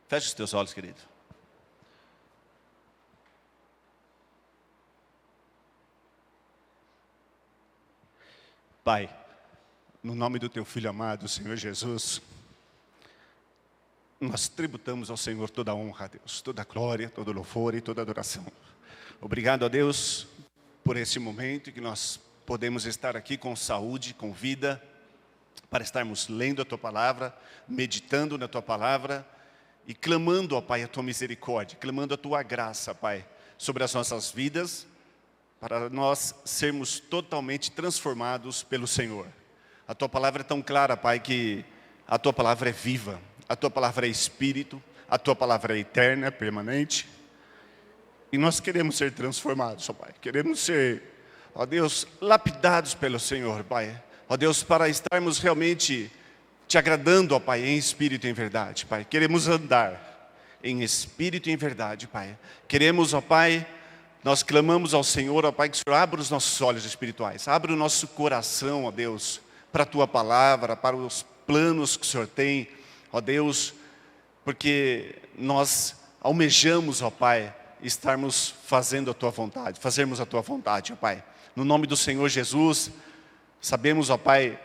Feche os teus olhos, querido. Pai, no nome do Teu Filho amado, Senhor Jesus, nós tributamos ao Senhor toda a honra, Deus, toda a glória, todo o louvor e toda a adoração. Obrigado a Deus por esse momento em que nós podemos estar aqui com saúde, com vida, para estarmos lendo a Tua Palavra, meditando na Tua Palavra e clamando, ó Pai, a Tua misericórdia, clamando a Tua graça, Pai, sobre as nossas vidas, para nós sermos totalmente transformados pelo Senhor. A Tua Palavra é tão clara, Pai, que a Tua Palavra é viva, a Tua Palavra é Espírito, a Tua Palavra é eterna, permanente. E nós queremos ser transformados, ó Pai. Queremos ser, ó Deus, lapidados pelo Senhor, Pai. Ó Deus, para estarmos realmente Te agradando, ó Pai, em Espírito e em verdade, Pai. Queremos andar em Espírito e em verdade, Pai. Queremos, ó Pai, nós clamamos ao Senhor, ó Pai, que o Senhor abra os nossos olhos espirituais. Abra o nosso coração, ó Deus, para a Tua Palavra, para os planos que o Senhor tem, ó Deus, porque nós almejamos, ó Pai, estarmos fazendo a Tua vontade, fazermos a Tua vontade, ó Pai. No nome do Senhor Jesus, sabemos, ó Pai,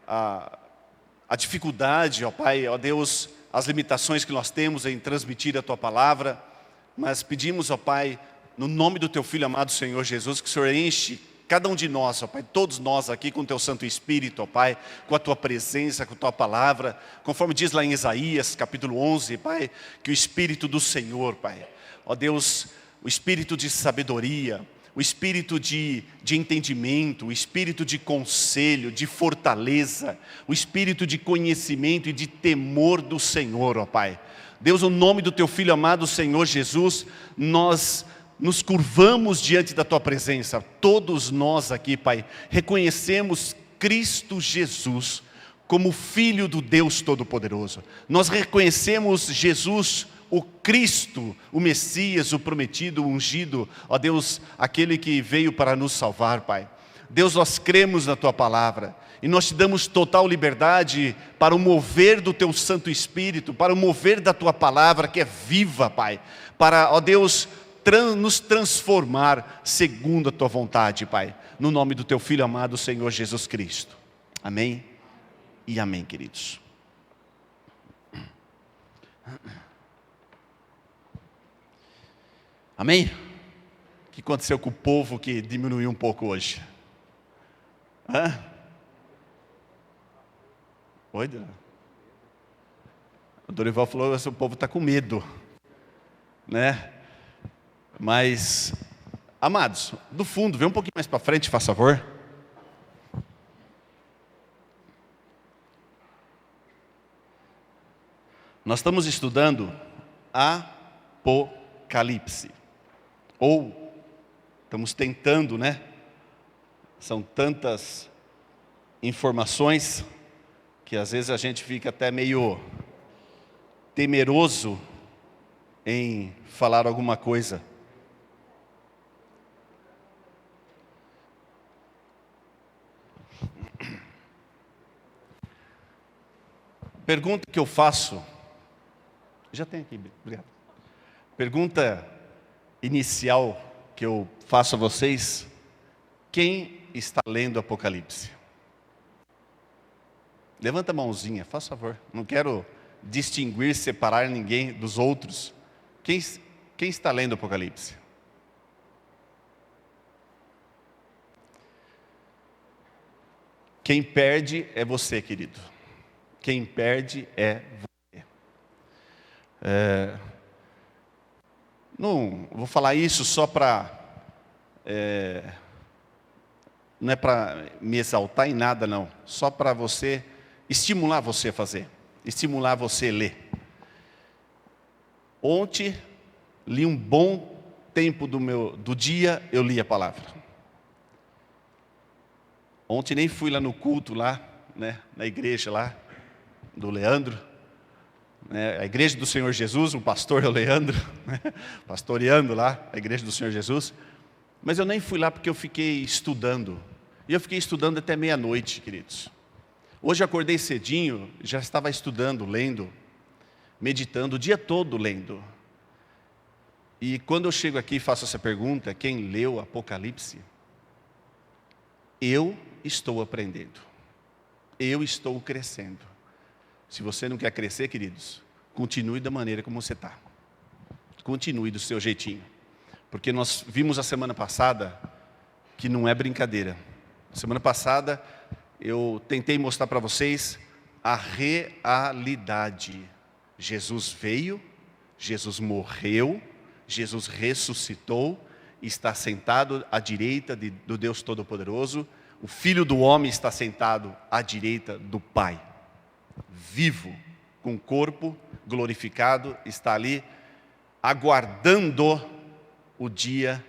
a dificuldade, ó Pai, ó Deus, as limitações que nós temos em transmitir a Tua Palavra, mas pedimos, ó Pai, no nome do Teu Filho amado, Senhor Jesus, que o Senhor enche cada um de nós, ó Pai, todos nós aqui com o Teu Santo Espírito, ó Pai, com a Tua presença, com a Tua Palavra, conforme diz lá em Isaías, capítulo 11, Pai, que o Espírito do Senhor, Pai, ó Deus, o Espírito de sabedoria, o Espírito de entendimento, o Espírito de conselho, de fortaleza, o Espírito de conhecimento e de temor do Senhor, ó Pai. Deus, no nome do Teu Filho amado, Senhor Jesus, nós nos curvamos diante da Tua presença. Todos nós aqui, Pai, reconhecemos Cristo Jesus como Filho do Deus Todo-Poderoso. Nós reconhecemos Jesus, o Cristo, o Messias, o prometido, o ungido, ó Deus, aquele que veio para nos salvar, Pai. Deus, nós cremos na Tua Palavra e nós Te damos total liberdade para o mover do Teu Santo Espírito, para o mover da Tua Palavra que é viva, Pai, para, ó Deus, nos transformar segundo a Tua vontade, Pai, no nome do Teu Filho amado, Senhor Jesus Cristo. Amém e amém, queridos. Amém? O que aconteceu com o povo que diminuiu um pouco hoje? Hã? Oi, o Dorival falou que o povo está com medo, né? Mas, amados, do fundo, vem um pouquinho mais para frente, faz favor. Nós estamos estudando Apocalipse. Ou, estamos tentando, né? São tantas informações que às vezes a gente fica até meio temeroso em falar alguma coisa. Pergunta que eu faço, já tem aqui, obrigado. Pergunta inicial que eu faço a vocês: quem está lendo Apocalipse? Levanta a mãozinha, faz favor. Não quero distinguir, separar ninguém dos outros. Quem está lendo Apocalipse? Quem perde é você, querido. Quem perde é você. Não vou falar isso só para... não é para me exaltar em nada, não. Só para você, estimular você a fazer. Estimular você a ler. Ontem, li um bom tempo do dia, eu li a palavra. Ontem nem fui lá no culto, lá, né, na igreja lá, do Leandro, né, a igreja do Senhor Jesus, o pastor é o Leandro, né, pastoreando lá, a igreja do Senhor Jesus. Mas eu nem fui lá porque eu fiquei estudando. E eu fiquei estudando até meia-noite, queridos. Hoje eu acordei cedinho, já estava estudando, lendo. meditando o dia todo lendo. E quando eu chego aqui e faço essa pergunta, quem leu Apocalipse? Eu estou aprendendo. Eu estou crescendo. Se você não quer crescer, queridos, continue da maneira como você está. Continue do seu jeitinho. Porque nós vimos a semana passada que não é brincadeira. Semana passada eu tentei mostrar para vocês a realidade. Jesus veio, Jesus morreu, Jesus ressuscitou, está sentado à direita do Deus Todo-Poderoso. O Filho do Homem está sentado à direita do Pai. Vivo, com corpo glorificado, está ali aguardando o dia,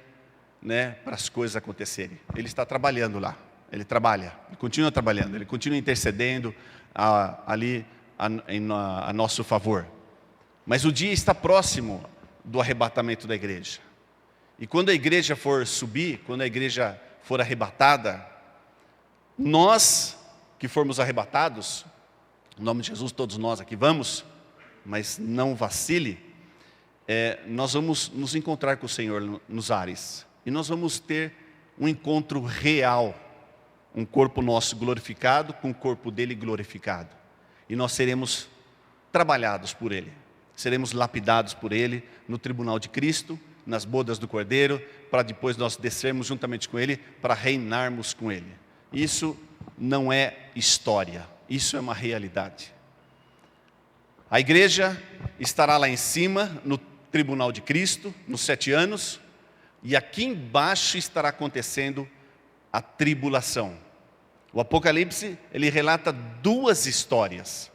para as coisas acontecerem. Ele está trabalhando lá. Ele trabalha, ele continua trabalhando, ele continua intercedendo ali a nosso favor. Mas o dia está próximo do arrebatamento da igreja. E quando a igreja for subir, quando a igreja for arrebatada, nós que formos arrebatados, em nome de Jesus, todos nós aqui vamos, mas não vacile, nós vamos nos encontrar com o Senhor nos ares. E nós vamos ter um encontro real, um corpo nosso glorificado com o corpo dele glorificado. E nós seremos trabalhados por ele, seremos lapidados por ele no tribunal de Cristo, nas bodas do Cordeiro, para depois nós descermos juntamente com ele, para reinarmos com ele. Isso não é história, isso é uma realidade. A igreja estará lá em cima, no tribunal de Cristo, nos 7 anos, e aqui embaixo estará acontecendo a tribulação. O Apocalipse, ele relata duas histórias,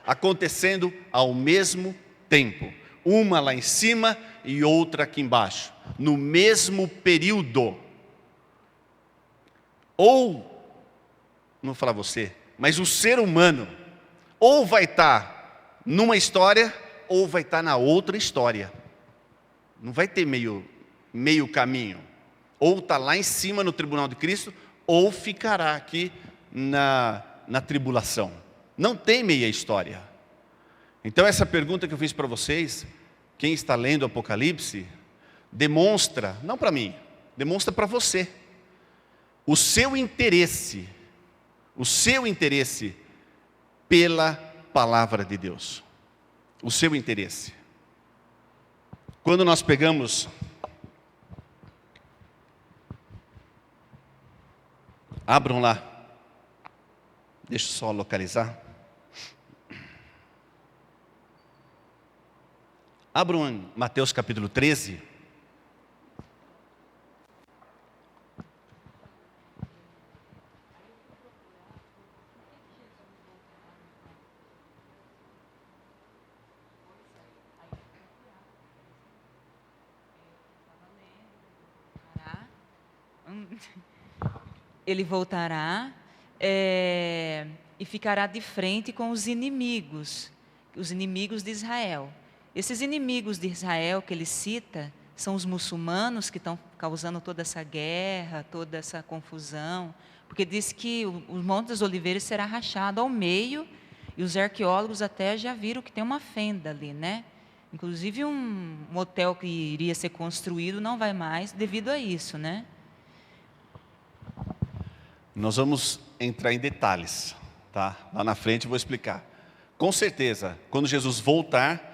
acontecendo ao mesmo tempo. Uma lá em cima e outra aqui embaixo, no mesmo período. Ou, não vou falar você, mas o ser humano, ou vai estar numa história, ou vai estar na outra história. Não vai ter meio caminho. Ou está lá em cima no tribunal de Cristo, ou ficará aqui na tribulação. Não tem meia história. Então essa pergunta que eu fiz para vocês, quem está lendo Apocalipse, demonstra, não para mim, demonstra para você, o seu interesse pela palavra de Deus. O seu interesse. Quando nós pegamos abram lá, deixa eu só localizar. Abram em Mateus capítulo 13. Ele voltará e ficará de frente com os inimigos de Israel. Esses inimigos de Israel que ele cita são os muçulmanos que estão causando toda essa guerra, toda essa confusão, porque diz que o Monte das Oliveiras será rachado ao meio, e os arqueólogos até já viram que tem uma fenda ali, né? Inclusive um hotel que iria ser construído não vai mais devido a isso, né? Nós vamos entrar em detalhes, tá? Lá na frente eu vou explicar. Com certeza, quando Jesus voltar,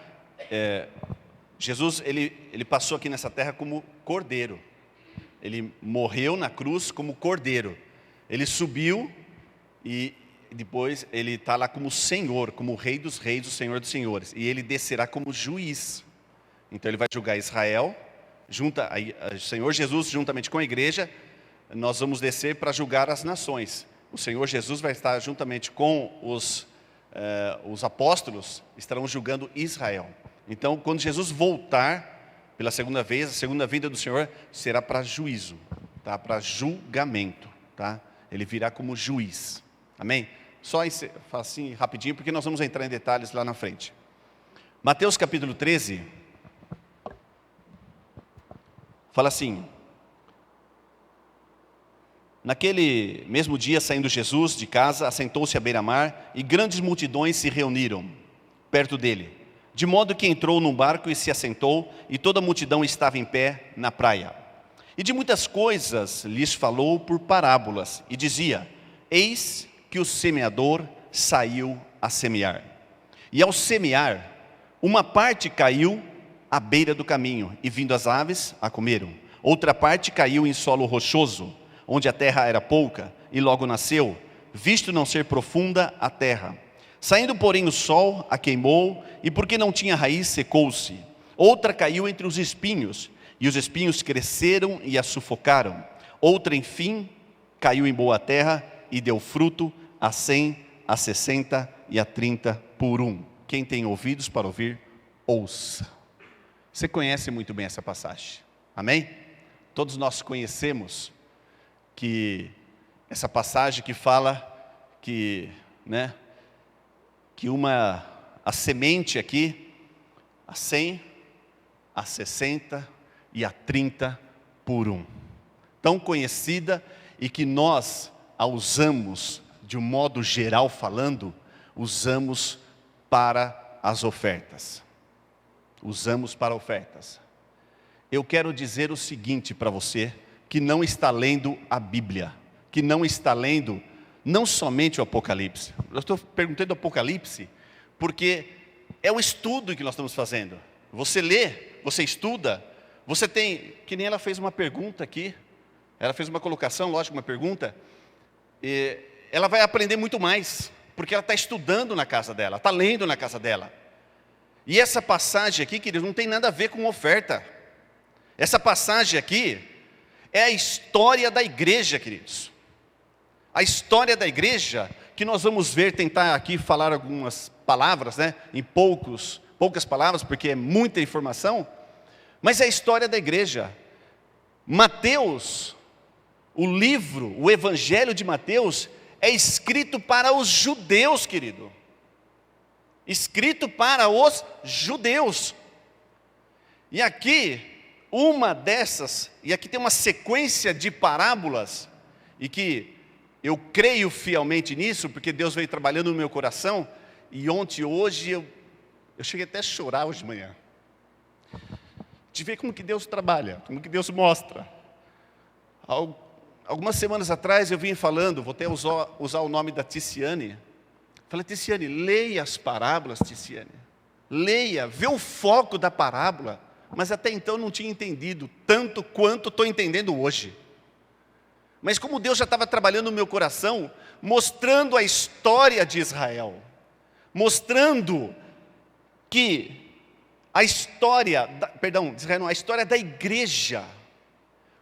Jesus ele passou aqui nessa terra como cordeiro. Ele morreu na cruz como cordeiro. Ele subiu e depois ele está lá como Senhor, como o Rei dos Reis, o Senhor dos Senhores. E ele descerá como juiz. Então ele vai julgar Israel, o Senhor Jesus juntamente com a igreja. Nós vamos descer para julgar as nações. O Senhor Jesus vai estar juntamente com os apóstolos, estarão julgando Israel. Então, quando Jesus voltar pela segunda vez, a segunda vinda do Senhor será para juízo, tá? Para julgamento, tá? Ele virá como juiz. Amém? Só assim rapidinho, porque nós vamos entrar em detalhes lá na frente. Mateus capítulo 13 fala assim: naquele mesmo dia, saindo Jesus de casa, assentou-se à beira-mar, e grandes multidões se reuniram. perto dele, de modo que entrou num barco e se assentou, e toda a multidão estava em pé na praia. E de muitas coisas lhes falou por parábolas, e dizia: eis que o semeador saiu a semear. E ao semear, uma parte caiu à beira do caminho, e vindo as aves, a comeram. Outra parte caiu em solo rochoso, onde a terra era pouca, e logo nasceu, visto não ser profunda a terra. Saindo, porém, o sol a queimou, e porque não tinha raiz, secou-se. Outra caiu entre os espinhos, e os espinhos cresceram e a sufocaram. Outra, enfim, caiu em boa terra, e deu fruto a 100, a 60 e a 30 por um. Quem tem ouvidos para ouvir, ouça. Você conhece muito bem essa passagem, amém? Todos nós conhecemos que essa passagem que fala que, que a semente aqui, a 100, a 60 e a 30 por um. Tão conhecida e que nós a usamos, de um modo geral falando, usamos para as ofertas. Usamos para ofertas. Eu quero dizer o seguinte para você, que não está lendo a Bíblia, que não está lendo não somente o Apocalipse. Eu estou perguntando o Apocalipse, porque é o estudo que nós estamos fazendo. Você lê, você estuda, você tem, que nem ela fez uma pergunta aqui, ela fez uma colocação, lógico, uma pergunta, e ela vai aprender muito mais, porque ela está estudando na casa dela, está lendo na casa dela. E essa passagem aqui, queridos, não tem nada a ver com oferta. Essa passagem aqui é a história da igreja, queridos. A história da igreja, que nós vamos ver, tentar aqui falar algumas palavras, em poucas palavras, porque é muita informação, mas é a história da igreja. Mateus, o livro, o Evangelho de Mateus, é escrito para os judeus, querido. Escrito para os judeus. E aqui, uma dessas, e aqui tem uma sequência de parábolas, e que eu creio fielmente nisso, porque Deus veio trabalhando no meu coração, e ontem e hoje, eu cheguei até a chorar hoje de manhã. De ver como que Deus trabalha, como que Deus mostra. Algumas semanas atrás eu vim falando, vou até usar o nome da Ticiane. Falei: Ticiane, leia as parábolas, Ticiane. Leia, vê o foco da parábola. Mas até então eu não tinha entendido tanto quanto estou entendendo hoje. Mas como Deus já estava trabalhando no meu coração, mostrando a história de Israel, mostrando que a história, a história da igreja,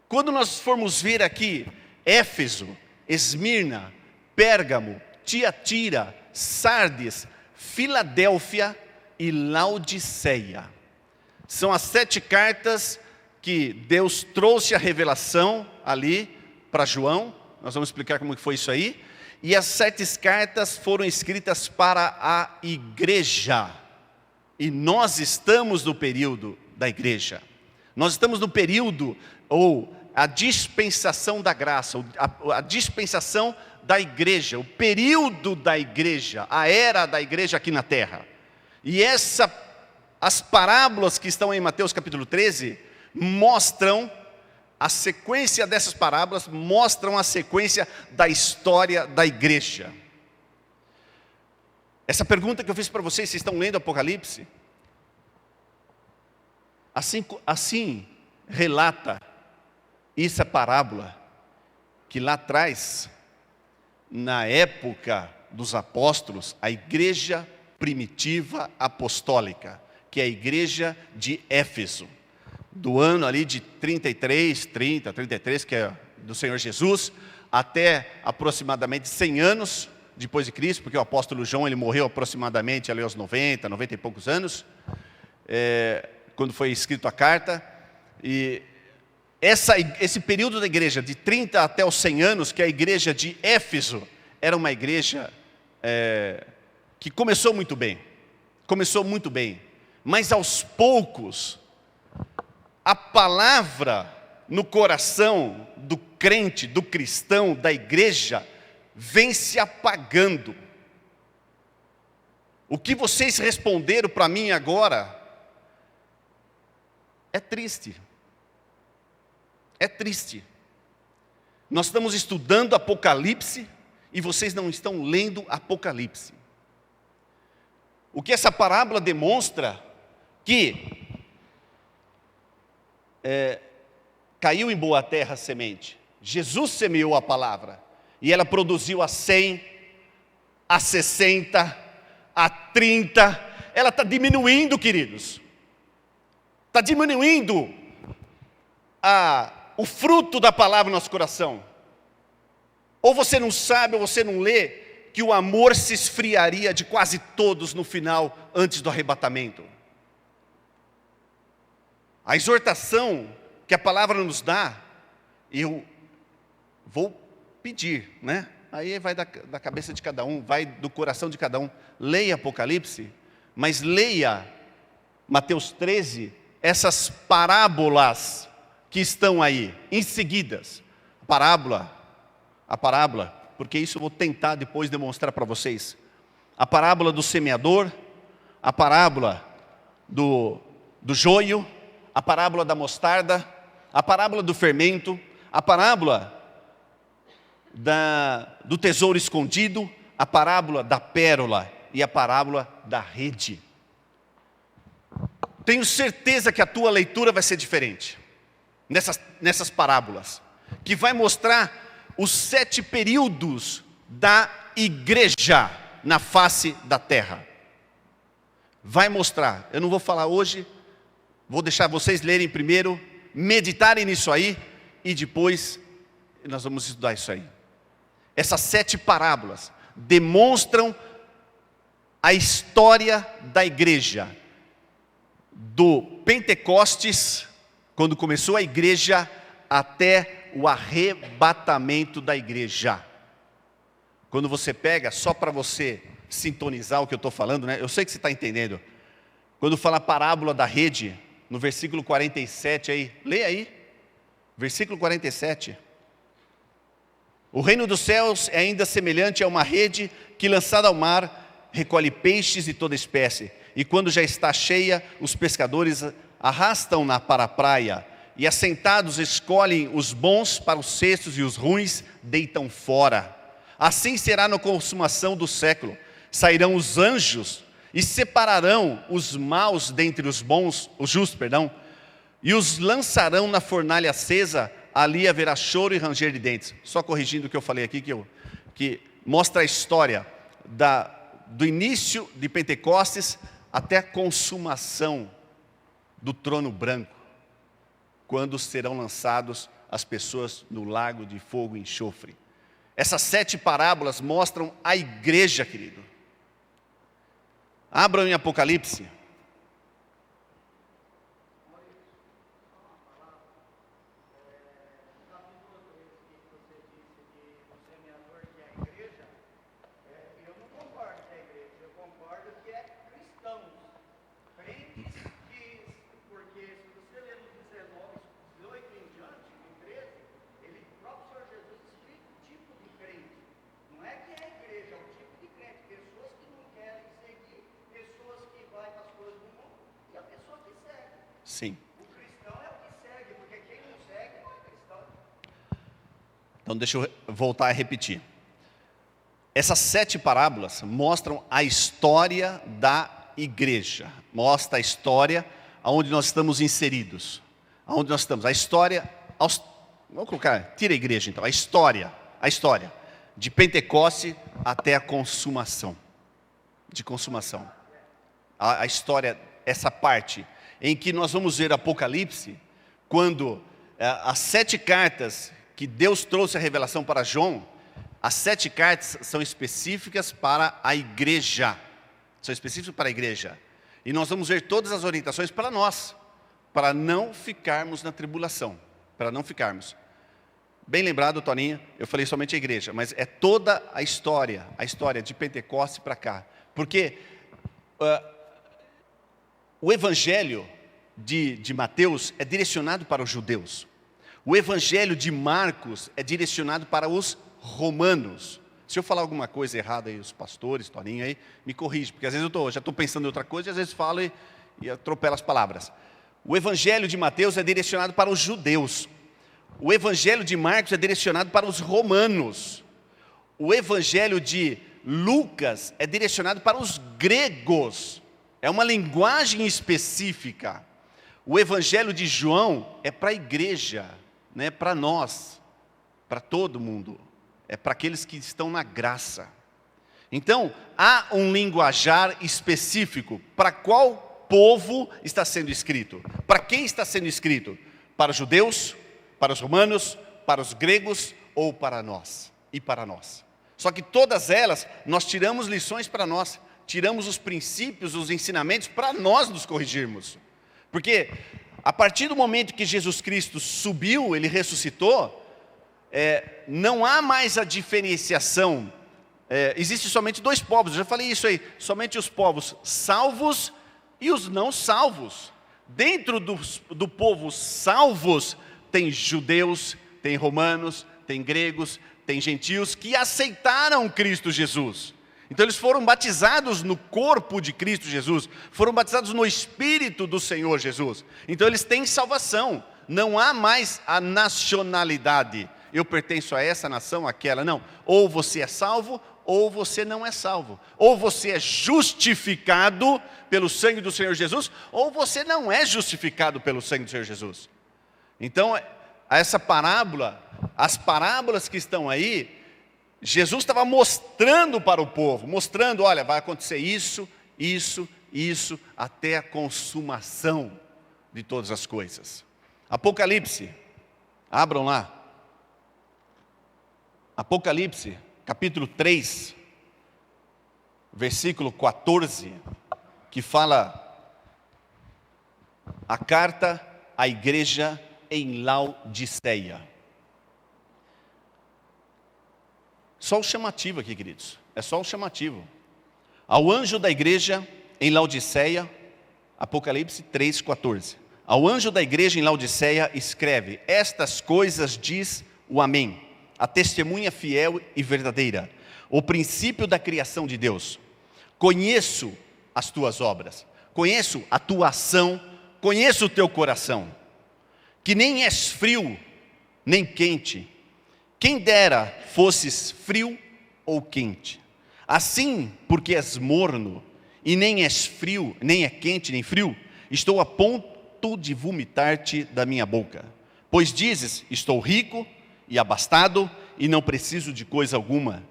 quando nós formos ver aqui Éfeso, Esmirna, Pérgamo, Tiatira, Sardes, Filadélfia e Laodiceia, são as 7 cartas que Deus trouxe a revelação ali para João. Nós vamos explicar como foi isso aí. E as 7 cartas foram escritas para a igreja. E nós estamos no período da igreja. Nós estamos no período, ou a dispensação da graça, a dispensação da igreja, o período da igreja, a era da igreja aqui na terra. E as parábolas que estão em Mateus capítulo 13, mostram a sequência dessas parábolas, mostram a sequência da história da igreja. Essa pergunta que eu fiz para vocês estão lendo Apocalipse? Assim relata essa parábola, que lá atrás, na época dos apóstolos, a igreja primitiva apostólica, que é a igreja de Éfeso, do ano ali de 33, que é do Senhor Jesus, até aproximadamente 100 anos depois de Cristo, porque o apóstolo João ele morreu aproximadamente ali aos 90 e poucos anos, quando foi escrito a carta. E esse período da igreja, de 30 até os 100 anos, que é a igreja de Éfeso, era uma igreja que começou muito bem, mas aos poucos, a palavra no coração do crente, do cristão, da igreja, vem se apagando. O que vocês responderam para mim agora é triste. É triste. Nós estamos estudando Apocalipse e vocês não estão lendo Apocalipse. O que essa parábola demonstra que caiu em boa terra a semente. Jesus semeou a palavra e ela produziu a 100, a 60, a 30. Ela está diminuindo, queridos. Está diminuindo o fruto da palavra no nosso coração. Ou você não sabe, ou você não lê, que o amor se esfriaria de quase todos no final, antes do arrebatamento. A exortação que a palavra nos dá, eu vou pedir, né? Aí vai da cabeça de cada um, vai do coração de cada um. Leia Apocalipse, mas leia Mateus 13, essas parábolas que estão aí, em seguidas. A parábola, porque isso eu vou tentar depois demonstrar para vocês. A parábola do semeador, a parábola do joio, a parábola da mostarda, a parábola do fermento, a parábola do tesouro escondido, a parábola da pérola e a parábola da rede. Tenho certeza que a tua leitura vai ser diferente nessas parábolas, que vai mostrar os 7 períodos da igreja na face da terra. Vai mostrar. Eu não vou falar hoje, vou deixar vocês lerem primeiro, meditarem nisso aí, e depois nós vamos estudar isso aí. Essas 7 parábolas demonstram a história da igreja, do Pentecostes, quando começou a igreja, até o arrebatamento da igreja. Quando você pega, só para você sintonizar o que eu estou falando, né? Eu sei que você está entendendo. Quando fala a parábola da rede, no versículo 47 aí, leia aí, versículo 47. O reino dos céus é ainda semelhante a uma rede que, lançada ao mar, recolhe peixes de toda espécie. E quando já está cheia, os pescadores arrastam-na para a praia, e assentados escolhem os bons para os cestos e os ruins deitam fora. Assim será na consumação do século. Sairão os anjos e separarão os maus dentre os bons, os justos, e os lançarão na fornalha acesa. Ali haverá choro e ranger de dentes. Só corrigindo o que eu falei aqui, que mostra a história do início de Pentecostes até a consumação do trono branco, quando serão lançados as pessoas no lago de fogo e enxofre. Essas 7 parábolas mostram a igreja, querido. Abram em Apocalipse. Sim. O cristão é o que segue, porque quem não segue não é cristão. Então deixa eu voltar a repetir. Essas 7 parábolas mostram a história da igreja. Mostra a história onde nós estamos inseridos. Aonde nós estamos. A história, vamos colocar, tira a igreja então. A história de Pentecoste até a consumação. De consumação. A história, essa parte em que nós vamos ver Apocalipse, quando as 7 cartas que Deus trouxe a revelação para João, as 7 cartas são específicas para a igreja. São específicas para a igreja. E nós vamos ver todas as orientações para nós, para não ficarmos na tribulação. Para não ficarmos. Bem lembrado, Toninho, eu falei somente a igreja, mas é toda a história de Pentecostes para cá. Porque o evangelho de Mateus é direcionado para os judeus. O evangelho de Marcos é direcionado para os romanos. Se eu falar alguma coisa errada aí, os pastores, Toninho aí, me corrige, porque às vezes eu já estou pensando em outra coisa e às vezes falo e atropelo as palavras. O evangelho de Mateus é direcionado para os judeus. O evangelho de Marcos é direcionado para os romanos. O evangelho de Lucas é direcionado para os gregos. É uma linguagem específica. O evangelho de João é para a igreja, não é para nós, para todo mundo. É para aqueles que estão na graça. Então, há um linguajar específico. Para qual povo está sendo escrito? Para quem está sendo escrito? Para os judeus, para os romanos, para os gregos ou para nós? E para nós. Só que todas elas, nós tiramos lições para nós. Tiramos os princípios, os ensinamentos para nós nos corrigirmos. Porque a partir do momento que Jesus Cristo subiu, Ele ressuscitou, não há mais a diferenciação. Existe somente dois povos, eu já falei isso aí, somente os povos salvos e os não salvos. Dentro do povo salvos, tem judeus, tem romanos, tem gregos, tem gentios que aceitaram Cristo Jesus. Então eles foram batizados no corpo de Cristo Jesus, foram batizados no Espírito do Senhor Jesus. Então eles têm salvação, não há mais a nacionalidade. Eu pertenço a essa nação, aquela, não. Ou você é salvo, ou você não é salvo. Ou você é justificado pelo sangue do Senhor Jesus, ou você não é justificado pelo sangue do Senhor Jesus. Então, essa parábola, as parábolas que estão aí, Jesus estava mostrando para o povo, mostrando, olha, vai acontecer isso, isso, isso, até a consumação de todas as coisas. Apocalipse, abram lá. Apocalipse, capítulo 3, versículo 14, que fala a carta à igreja em Laodiceia. Só o chamativo aqui, queridos, é só o chamativo. Ao anjo da igreja em Laodiceia, Apocalipse 3, 14. Ao anjo da igreja em Laodiceia escreve: estas coisas diz o Amém, a testemunha fiel e verdadeira, o princípio da criação de Deus. Conheço as tuas obras, conheço a tua ação, conheço o teu coração, que nem és frio, nem quente. Quem dera fosses frio ou quente. Assim, porque és morno, e nem és frio, nem é quente, nem frio, estou a ponto de vomitar-te da minha boca. Pois dizes, estou rico e abastado, e não preciso de coisa alguma,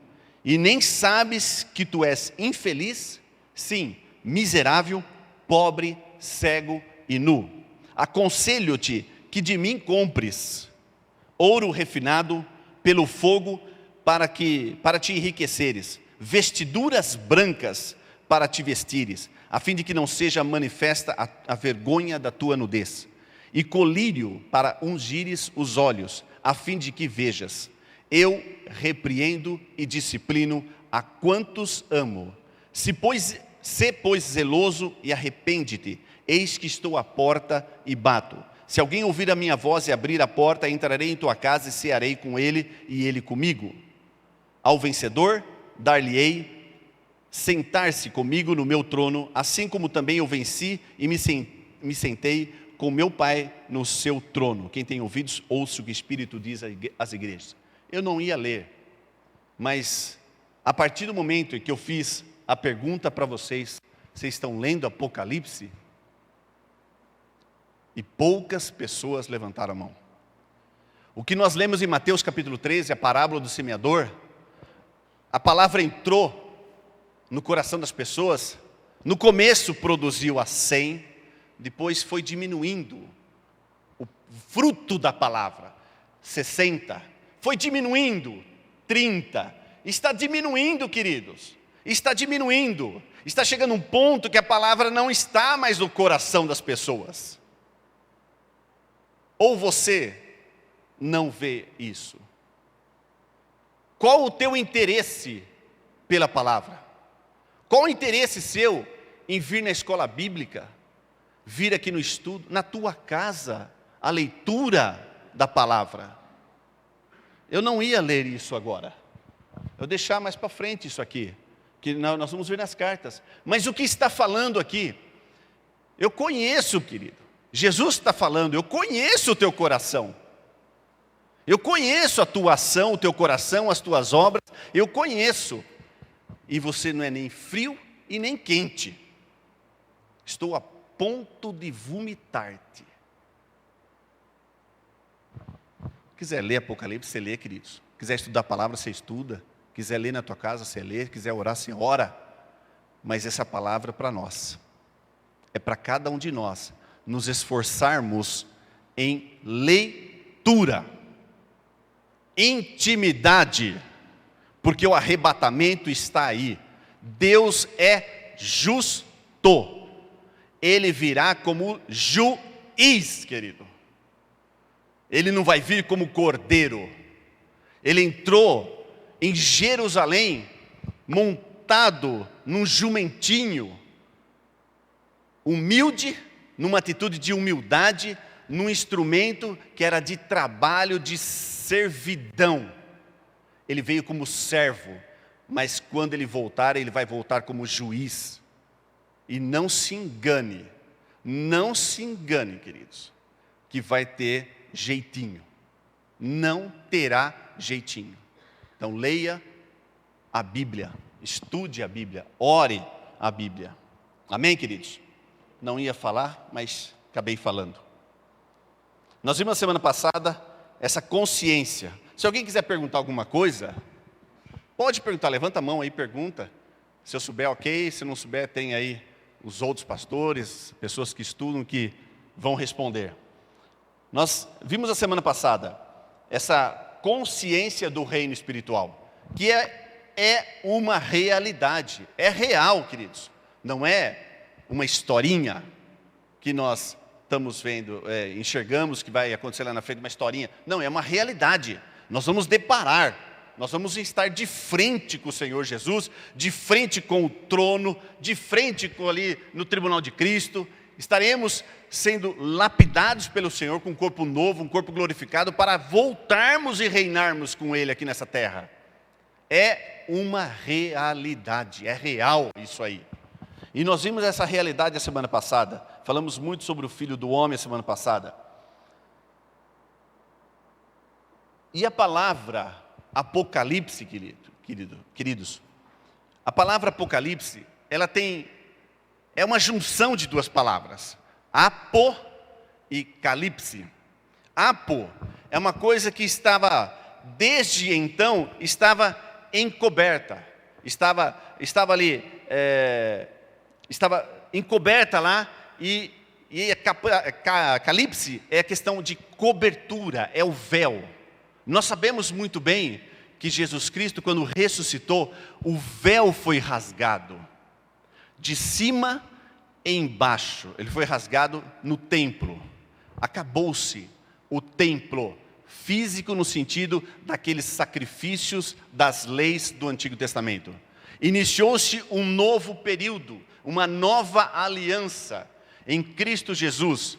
e nem sabes que tu és infeliz, sim, miserável, pobre, cego e nu. Aconselho-te que de mim compres ouro refinado pelo fogo, para te enriqueceres, vestiduras brancas para te vestires, a fim de que não seja manifesta a vergonha da tua nudez, e colírio para ungires os olhos, a fim de que vejas. Eu repreendo e disciplino a quantos amo. Se pois zeloso e arrepende-te, eis que estou à porta e bato. Se alguém ouvir a minha voz e abrir a porta, entrarei em tua casa e cearei com ele e ele comigo. Ao vencedor, dar-lhe-ei sentar-se comigo no meu trono, assim como também eu venci e me sentei com meu Pai no seu trono. Quem tem ouvidos, ouça o que o Espírito diz às igrejas. Eu não ia ler, mas a partir do momento em que eu fiz a pergunta para vocês, vocês estão lendo Apocalipse? E poucas pessoas levantaram a mão. O que nós lemos em Mateus capítulo 13, a parábola do semeador, a palavra entrou no coração das pessoas. No começo produziu a 100, depois foi diminuindo o fruto da palavra, 60, foi diminuindo, 30, está diminuindo, queridos, está diminuindo, está chegando um ponto que a palavra não está mais no coração das pessoas. Ou você não vê isso? Qual o teu interesse pela palavra? Qual o interesse seu em vir na escola bíblica? Vir aqui no estudo, na tua casa, a leitura da palavra? Eu não ia ler isso agora. Eu vou deixar mais para frente isso aqui, que nós vamos ver nas cartas. Mas o que está falando aqui? Eu conheço, querido. Jesus está falando, eu conheço o teu coração. Eu conheço a tua ação, o teu coração, as tuas obras. Eu conheço. E você não é nem frio e nem quente. Estou a ponto de vomitar-te. Quiser ler Apocalipse, você lê, queridos. Quiser estudar a palavra, você estuda. Quiser ler na tua casa, você lê. Quiser orar, você ora. Mas essa palavra é para nós. É para cada um de nós nos esforçarmos em leitura, intimidade, porque o arrebatamento está aí. Deus é justo. Ele virá como juiz, querido. Ele não vai vir como cordeiro. Ele entrou em Jerusalém montado num jumentinho, humilde, numa atitude de humildade, num instrumento que era de trabalho, de servidão. Ele veio como servo, mas quando ele voltar, ele vai voltar como juiz. E não se engane, queridos, que vai ter jeitinho. Não terá jeitinho. Então leia a Bíblia, estude a Bíblia, ore a Bíblia. Amém, queridos? Não ia falar, mas acabei falando. Nós vimos na semana passada essa consciência. Se alguém quiser perguntar alguma coisa, pode perguntar, levanta a mão aí, pergunta. Se eu souber, ok. Se não souber, tem aí os outros pastores, pessoas que estudam, que vão responder. Nós vimos na semana passada essa consciência do reino espiritual, que é uma realidade, é real, queridos. Não é uma historinha que nós estamos vendo, enxergamos que vai acontecer lá na frente, uma historinha. Não, é uma realidade. Nós vamos deparar, nós vamos estar de frente com o Senhor Jesus, de frente com o trono, de frente com ali no tribunal de Cristo. Estaremos sendo lapidados pelo Senhor com um corpo novo, um corpo glorificado, para voltarmos e reinarmos com Ele aqui nessa terra. É uma realidade, é real isso aí. E nós vimos essa realidade a semana passada. Falamos muito sobre o Filho do Homem a semana passada. E a palavra Apocalipse, queridos, a palavra Apocalipse, ela é uma junção de duas palavras. Apo e calipse. Apo é uma coisa que desde então, estava encoberta. Estava ali, estava encoberta lá, e a calipse é a questão de cobertura, é o véu. Nós sabemos muito bem que Jesus Cristo, quando ressuscitou, o véu foi rasgado, de cima e embaixo. Ele foi rasgado no templo. Acabou-se o templo físico no sentido daqueles sacrifícios das leis do Antigo Testamento. Iniciou-se um novo período, uma nova aliança em Cristo Jesus.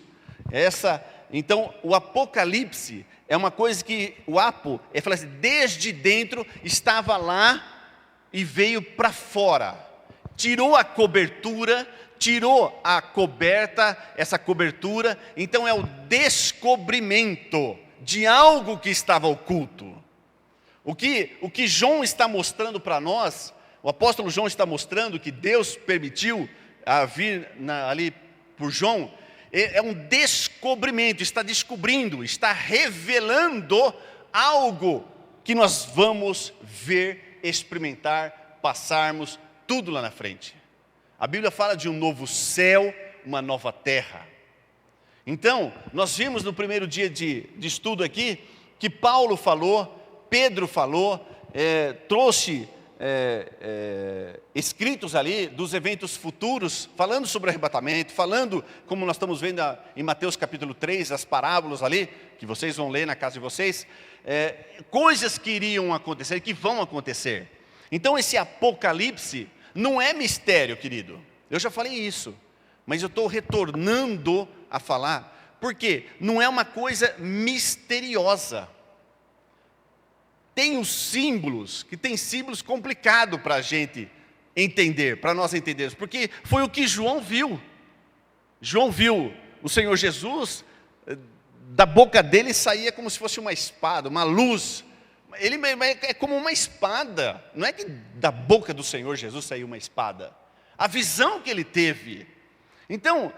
Então, o Apocalipse é uma coisa que o Apo, fala assim, desde dentro estava lá e veio para fora. Tirou a cobertura, tirou a coberta, essa cobertura. Então é o descobrimento de algo que estava oculto. O que João está mostrando para nós, o apóstolo João está mostrando que Deus permitiu vir ali por João, é um descobrimento, está descobrindo, está revelando algo que nós vamos ver, experimentar, passarmos tudo lá na frente. A Bíblia fala de um novo céu, uma nova terra. Então, nós vimos no primeiro dia de estudo aqui, que Paulo falou, Pedro falou, trouxe escritos ali dos eventos futuros, falando sobre o arrebatamento, falando, como nós estamos vendo em Mateus capítulo 3, as parábolas ali, que vocês vão ler na casa de vocês, coisas que iriam acontecer, que vão acontecer. Então esse Apocalipse não é mistério, querido. Eu já falei isso, mas eu estou retornando a falar, porque não é uma coisa misteriosa. tem os símbolos, que tem símbolos complicados para a gente entender, para nós entendermos, porque foi o que João viu. João viu o Senhor Jesus, da boca dele saía como se fosse uma espada, uma luz. Ele é como uma espada, não é que da boca do Senhor Jesus saiu uma espada. A visão que ele teve. Então,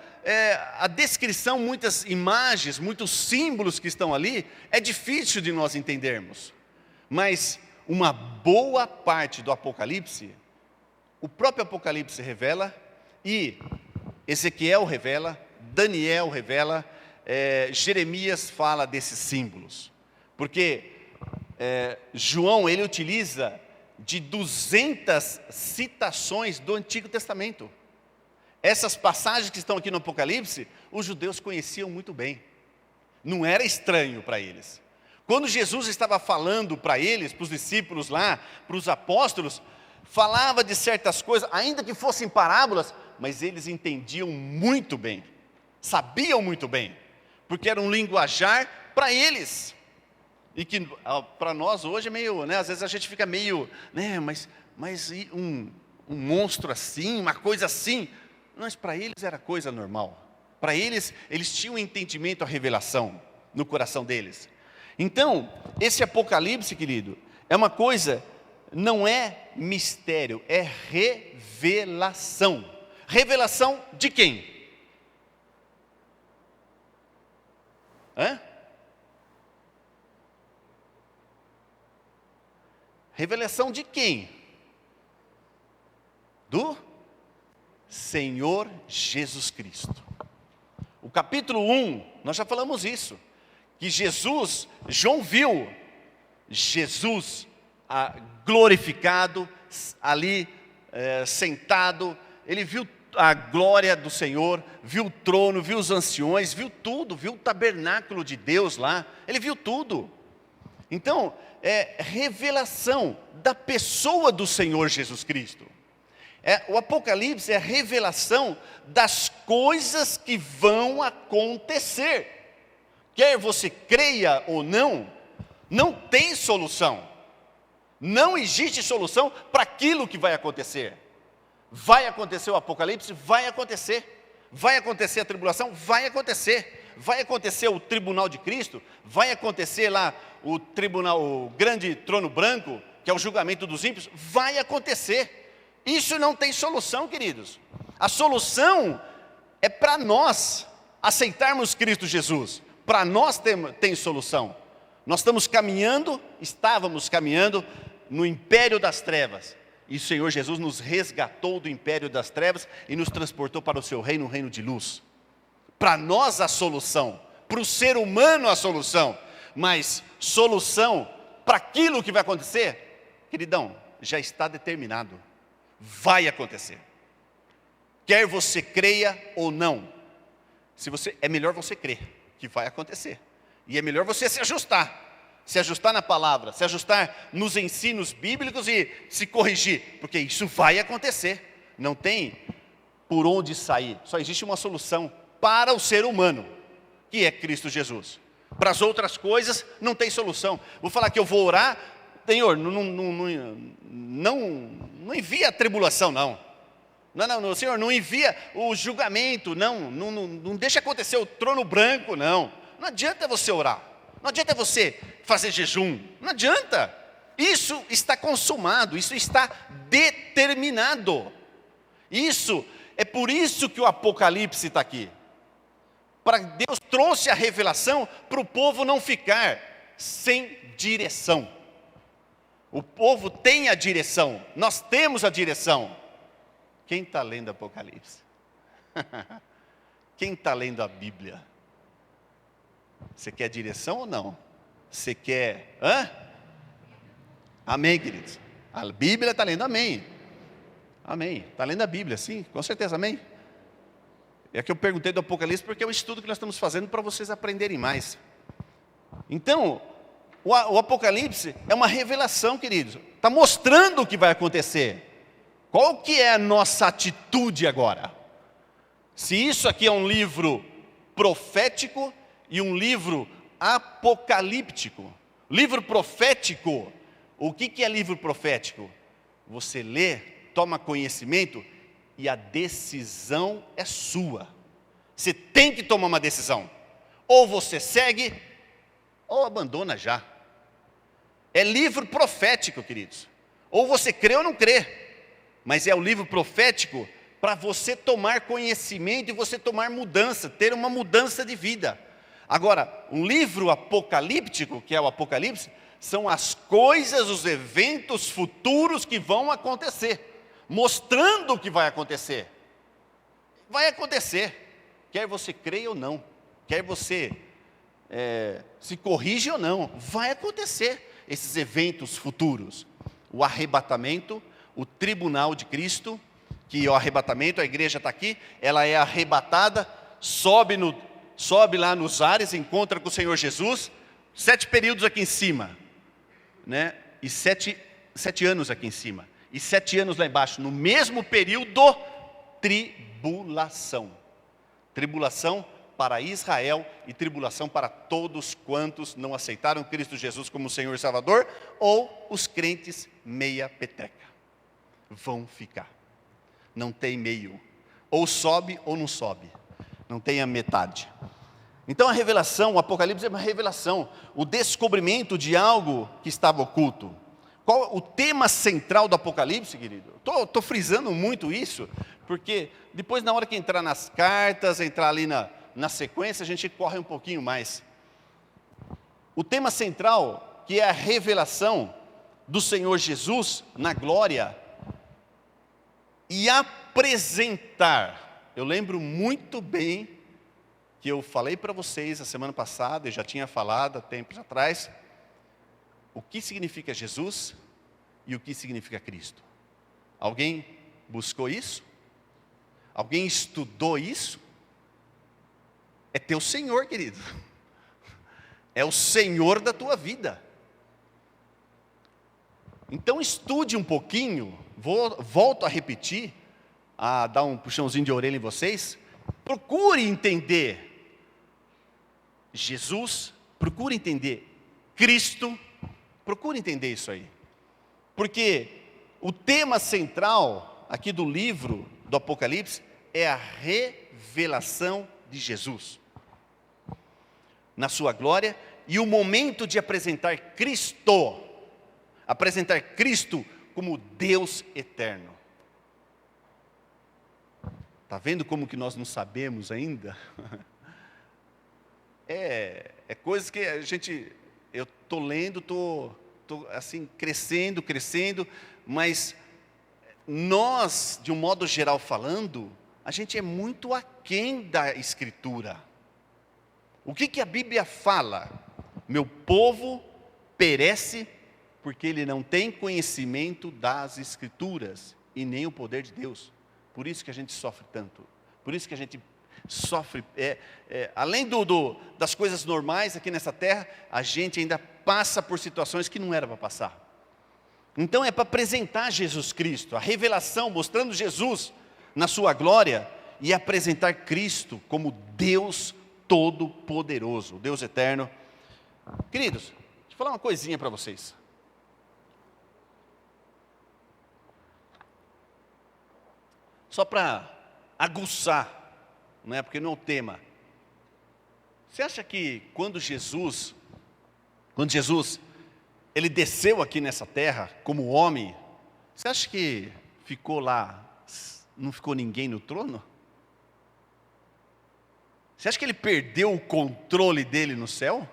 a descrição, muitas imagens, muitos símbolos que estão ali, é difícil de nós entendermos. Mas uma boa parte do Apocalipse, o próprio Apocalipse revela, e Ezequiel revela, Daniel revela, Jeremias fala desses símbolos. Porque João, ele utiliza de 200 citações do Antigo Testamento. Essas passagens que estão aqui no Apocalipse, os judeus conheciam muito bem. Não era estranho para eles. Quando Jesus estava falando para eles, para os discípulos lá, para os apóstolos, falava de certas coisas, ainda que fossem parábolas, mas eles entendiam muito bem, sabiam muito bem, porque era um linguajar para eles. E que para nós hoje é meio, né, às vezes a gente fica meio, né, mas um monstro assim, uma coisa assim, mas para eles era coisa normal. Para eles tinham um entendimento, a revelação no coração deles. Então, esse Apocalipse, querido, é uma coisa, não é mistério, é revelação. Revelação de quem? Revelação de quem? Do Senhor Jesus Cristo. O capítulo 1, nós já falamos isso, que João viu Jesus glorificado, ali sentado, ele viu a glória do Senhor, viu o trono, viu os anciões, viu tudo, viu o tabernáculo de Deus lá, ele viu tudo. Então, é revelação da pessoa do Senhor Jesus Cristo. O Apocalipse é a revelação das coisas que vão acontecer. Quer você creia ou não, não tem solução. Não existe solução para aquilo que vai acontecer. Vai acontecer o Apocalipse? Vai acontecer. Vai acontecer a tribulação? Vai acontecer. Vai acontecer o tribunal de Cristo? Vai acontecer lá o tribunal, o grande trono branco, que é o julgamento dos ímpios? Vai acontecer. Isso não tem solução, queridos. A solução é para nós aceitarmos Cristo Jesus. Para nós tem solução. Nós estávamos caminhando no império das trevas. E o Senhor Jesus nos resgatou do império das trevas e nos transportou para o seu reino, um reino de luz. Para nós a solução, para o ser humano a solução. Mas solução para aquilo que vai acontecer, queridão, já está determinado. Vai acontecer. Quer você creia ou não. É melhor você crer que vai acontecer. E é melhor você se ajustar na palavra, se ajustar nos ensinos bíblicos e se corrigir, porque isso vai acontecer. Não tem por onde sair. Só existe uma solução para o ser humano, que é Cristo Jesus. Para as outras coisas não tem solução. Vou falar que eu vou orar, Senhor, não envia a tribulação, não. Não, Senhor, não envia o julgamento, não deixa acontecer o trono branco, não. Não adianta você orar, não adianta você fazer jejum, não adianta. Isso está consumado, isso está determinado. É por isso que o Apocalipse está aqui. Deus trouxe a revelação para o povo não ficar sem direção. O povo tem a direção, nós temos a direção. Quem está lendo Apocalipse? Quem está lendo a Bíblia? Você quer direção ou não? Você quer? Amém, queridos? A Bíblia está lendo, amém. Amém. Está lendo a Bíblia, sim, com certeza, amém. É que eu perguntei do Apocalipse porque é o estudo que nós estamos fazendo para vocês aprenderem mais. Então, o Apocalipse é uma revelação, queridos. Está mostrando o que vai acontecer. Qual que é a nossa atitude agora? Se isso aqui é um livro profético e um livro apocalíptico. Livro profético O que é livro profético? Você lê, toma conhecimento e a decisão é sua. Você tem que tomar uma decisão. Ou você segue, ou abandona já. É livro profético, queridos. Ou você crê ou não crê. Mas é o livro profético para você tomar conhecimento e você tomar mudança, ter uma mudança de vida. Agora, um livro apocalíptico, que é o Apocalipse, são as coisas, os eventos futuros que vão acontecer, mostrando o que vai acontecer. Vai acontecer, quer você creia ou não, quer você se corrija ou não, vai acontecer esses eventos futuros. O arrebatamento, o tribunal de Cristo, que o arrebatamento, a igreja está aqui, ela é arrebatada, sobe lá nos ares, encontra com o Senhor Jesus, 7 períodos aqui em cima, né? E 7 anos aqui em cima, e 7 anos lá embaixo, no mesmo período, tribulação. Tribulação para Israel e tribulação para todos quantos não aceitaram Cristo Jesus como Senhor e Salvador, ou os crentes meia peteca. Vão ficar. Não tem meio. Ou sobe ou não sobe. Não tem a metade. Então a revelação, o Apocalipse é uma revelação, o descobrimento de algo que estava oculto. Qual o tema central do Apocalipse, querido? Estou frisando muito isso, porque depois na hora que entrar nas cartas, entrar ali na sequência, a gente corre um pouquinho mais. O tema central, que é a revelação do Senhor Jesus na glória, e apresentar. Eu lembro muito bem que eu falei para vocês a semana passada, eu já tinha falado há tempos atrás, o que significa Jesus e o que significa Cristo. Alguém buscou isso? Alguém estudou isso? É teu Senhor, querido. É o Senhor da tua vida. Então estude um pouquinho, volto a repetir, a dar um puxãozinho de orelha em vocês. Procure entender Jesus, procure entender Cristo, procure entender isso aí. Porque o tema central aqui do livro do Apocalipse é a revelação de Jesus na sua glória e o momento de apresentar Cristo como Deus eterno. Está vendo como que nós não sabemos ainda? É coisas que eu estou lendo, estou assim, crescendo, mas nós, de um modo geral falando, a gente é muito aquém da Escritura. O que a Bíblia fala? Meu povo perece porque ele não tem conhecimento das Escrituras e nem o poder de Deus. Por isso que a gente sofre tanto. Por isso que a gente sofre, além das coisas normais aqui nessa terra, a gente ainda passa por situações que não era para passar. Então é para apresentar Jesus Cristo, a revelação, mostrando Jesus na sua glória e apresentar Cristo como Deus Todo-Poderoso, Deus Eterno. Queridos, deixa eu falar uma coisinha para vocês. Só para aguçar, não é? Porque não é o tema. Você acha que quando Jesus, ele desceu aqui nessa terra como homem, você acha que ficou lá, não ficou ninguém no trono? Você acha que ele perdeu o controle dele no céu?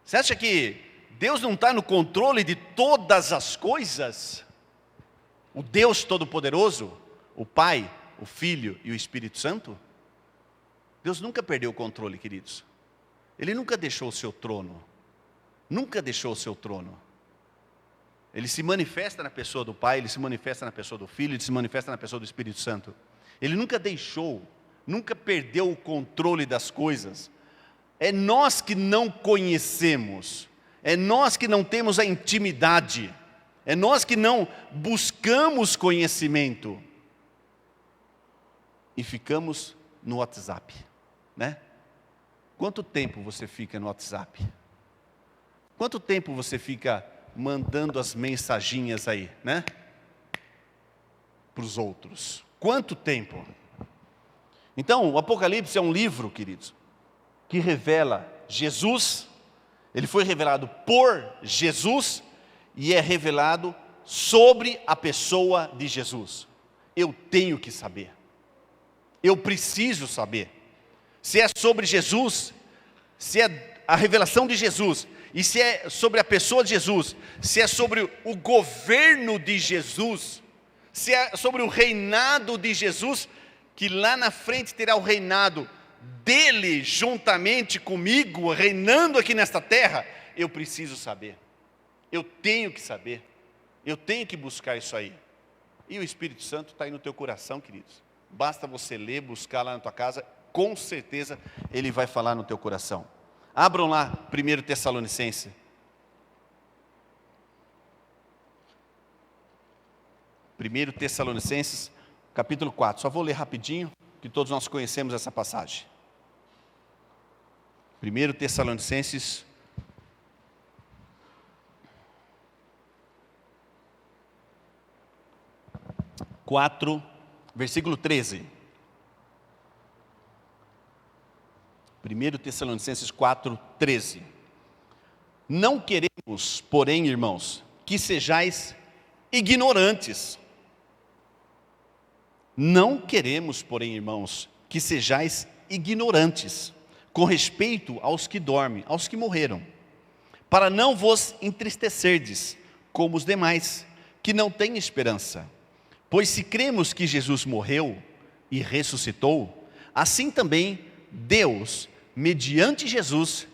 Você acha que Deus não está no controle de todas as coisas? O Deus Todo-Poderoso, o Pai, o Filho e o Espírito Santo? Deus nunca perdeu o controle, queridos. Ele nunca deixou o seu trono. Nunca deixou o seu trono. Ele se manifesta na pessoa do Pai, ele se manifesta na pessoa do Filho, ele se manifesta na pessoa do Espírito Santo. Ele nunca deixou, nunca perdeu o controle das coisas. É nós que não conhecemos, é nós que não temos a intimidade, é nós que não buscamos conhecimento e ficamos no WhatsApp, né? Quanto tempo você fica no WhatsApp? Quanto tempo você fica mandando as mensaginhas aí, né? Para os outros. Quanto tempo? Então, o Apocalipse é um livro, queridos, que revela Jesus. Ele foi revelado por Jesus e é revelado sobre a pessoa de Jesus. Eu tenho que saber. Eu preciso saber. Se é sobre Jesus, se é a revelação de Jesus, e se é sobre a pessoa de Jesus, se é sobre o governo de Jesus, se é sobre o reinado de Jesus, que lá na frente terá o reinado dele juntamente comigo, reinando aqui nesta terra, eu preciso saber. Eu tenho que saber. Eu tenho que buscar isso aí. E o Espírito Santo está aí no teu coração, queridos. Basta você ler, buscar lá na tua casa, com certeza ele vai falar no teu coração. Abram lá 1 Tessalonicenses. 1 Tessalonicenses, capítulo 4. Só vou ler rapidinho, que todos nós conhecemos essa passagem. 1 Tessalonicenses 4, versículo 13. 1 Tessalonicenses 4, 13. Não queremos, porém, irmãos, que sejais ignorantes. Não queremos, porém, irmãos, que sejais ignorantes com respeito aos que dormem, aos que morreram, para não vos entristecerdes como os demais, que não têm esperança. Pois se cremos que Jesus morreu e ressuscitou, assim também Deus, mediante Jesus,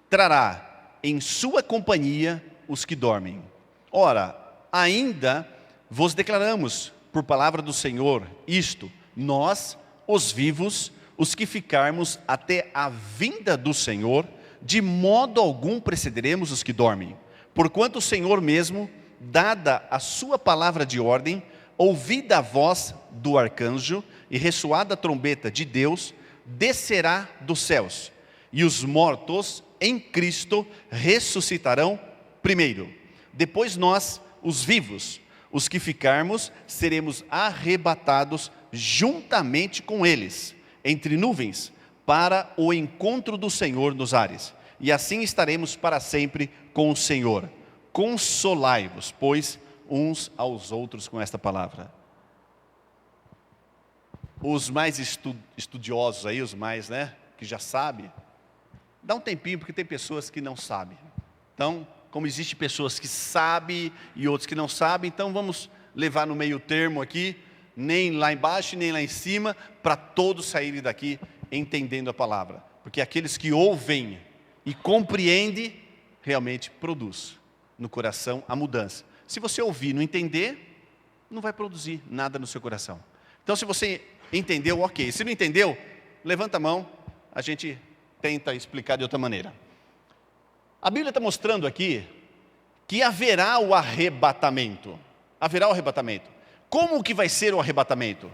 trará em sua companhia os que dormem. Ora, ainda vos declaramos, por palavra do Senhor, isto: nós, os vivos, os que ficarmos até a vinda do Senhor, de modo algum precederemos os que dormem. Porquanto o Senhor mesmo, dada a sua palavra de ordem, ouvida a voz do arcanjo e ressoada a trombeta de Deus, descerá dos céus, e os mortos em Cristo ressuscitarão primeiro. Depois nós, os vivos, os que ficarmos, seremos arrebatados juntamente com eles, entre nuvens, para o encontro do Senhor nos ares. E assim estaremos para sempre com o Senhor. Consolai-vos, pois, uns aos outros com esta palavra. Os mais estudiosos aí, os mais, que já sabem, dá um tempinho, porque tem pessoas que não sabem. Então, como existe pessoas que sabem e outros que não sabem, então vamos levar no meio termo aqui, nem lá embaixo, nem lá em cima, para todos saírem daqui entendendo a palavra. Porque aqueles que ouvem e compreendem, realmente produz no coração a mudança. Se você ouvir e não entender, não vai produzir nada no seu coração. Então, se você entendeu, ok. Se não entendeu, levanta a mão, a gente tenta explicar de outra maneira. A Bíblia está mostrando aqui que haverá o arrebatamento. Haverá o arrebatamento. Como que vai ser o arrebatamento?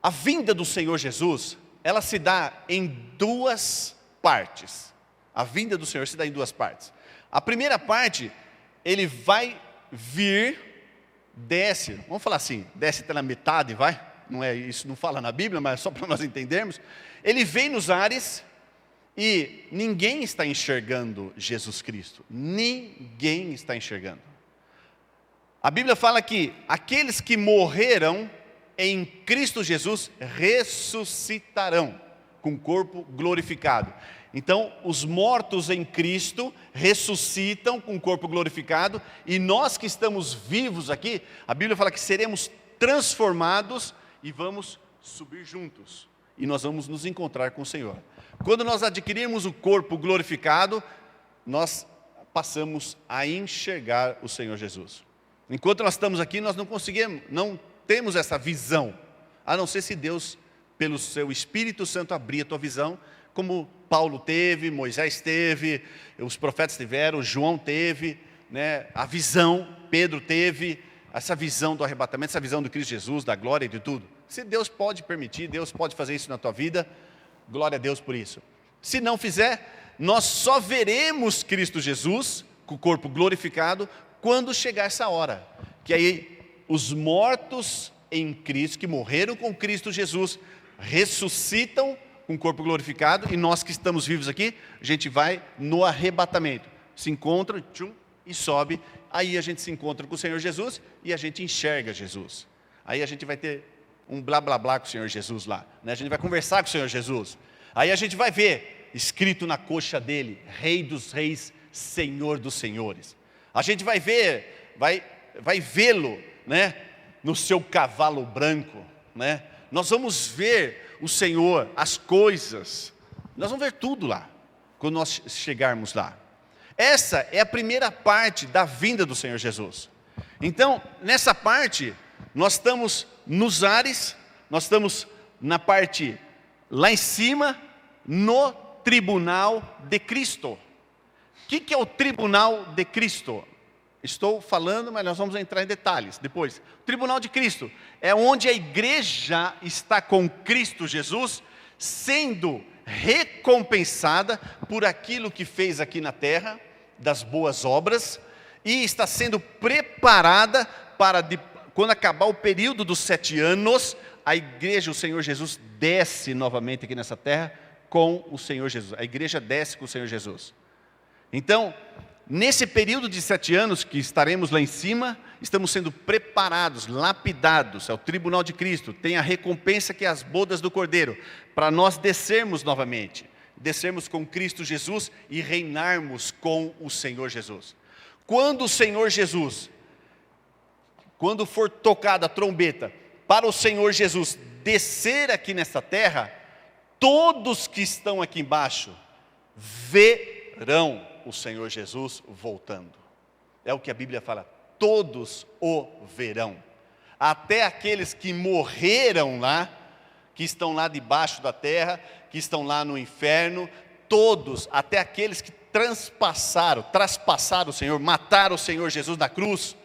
A vinda do Senhor Jesus, ela se dá em duas partes. A vinda do Senhor se dá em duas partes. A primeira parte, ele vai vir, desce, vamos falar assim, desce até na metade, vai? Não é isso, não fala na Bíblia, mas só para nós entendermos. Ele vem nos ares e ninguém está enxergando Jesus Cristo. Ninguém está enxergando. A Bíblia fala que aqueles que morreram em Cristo Jesus ressuscitarão com corpo glorificado. Então, os mortos em Cristo ressuscitam com o corpo glorificado, e nós que estamos vivos aqui, a Bíblia fala que seremos transformados e vamos subir juntos, e nós vamos nos encontrar com o Senhor. Quando nós adquirirmos o corpo glorificado, nós passamos a enxergar o Senhor Jesus. Enquanto nós estamos aqui, nós não conseguimos, não temos essa visão, a não ser se Deus, pelo seu Espírito Santo, abrir a tua visão, como Paulo teve, Moisés teve, os profetas tiveram, João teve, a visão, Pedro teve, essa visão do arrebatamento, essa visão do Cristo Jesus, da glória e de tudo. Se Deus pode permitir, Deus pode fazer isso na tua vida, glória a Deus por isso. Se não fizer, nós só veremos Cristo Jesus, com o corpo glorificado, quando chegar essa hora. Que aí os mortos em Cristo, que morreram com Cristo Jesus, ressuscitam com o corpo glorificado, e nós que estamos vivos aqui, a gente vai no arrebatamento. Se encontra, tchum, e sobe, aí a gente se encontra com o Senhor Jesus, e a gente enxerga Jesus. Aí a gente vai ter um blá blá blá com o Senhor Jesus lá, né? A gente vai conversar com o Senhor Jesus. Aí a gente vai ver, escrito na coxa dele, Rei dos Reis, Senhor dos Senhores. A gente vai ver, vai vê-lo, né, no seu cavalo branco, né? Nós vamos ver o Senhor, as coisas, nós vamos ver tudo lá, quando nós chegarmos lá. Essa é a primeira parte da vinda do Senhor Jesus. Então, nessa parte, nós estamos nos ares, nós estamos na parte lá em cima, no tribunal de Cristo. O que é o tribunal de Cristo? Estou falando, mas nós vamos entrar em detalhes depois. O tribunal de Cristo é onde a igreja está com Cristo Jesus, sendo recompensada por aquilo que fez aqui na terra, das boas obras, e está sendo preparada para, quando acabar o período dos 7 anos, a igreja, o Senhor Jesus, desce novamente aqui nessa terra com o Senhor Jesus. A igreja desce com o Senhor Jesus. Então, nesse período de 7 anos que estaremos lá em cima, estamos sendo preparados, lapidados, é o tribunal de Cristo, tem a recompensa que é as bodas do Cordeiro, para nós descermos novamente, descermos com Cristo Jesus e reinarmos com o Senhor Jesus. Quando o Senhor Jesus, quando for tocada a trombeta, para o Senhor Jesus descer aqui nesta terra, todos que estão aqui embaixo verão o Senhor Jesus voltando. É o que a Bíblia fala, todos o verão. Até aqueles que morreram lá, que estão lá debaixo da terra, que estão lá no inferno, todos, até aqueles que traspassaram o Senhor, mataram o Senhor Jesus na cruz,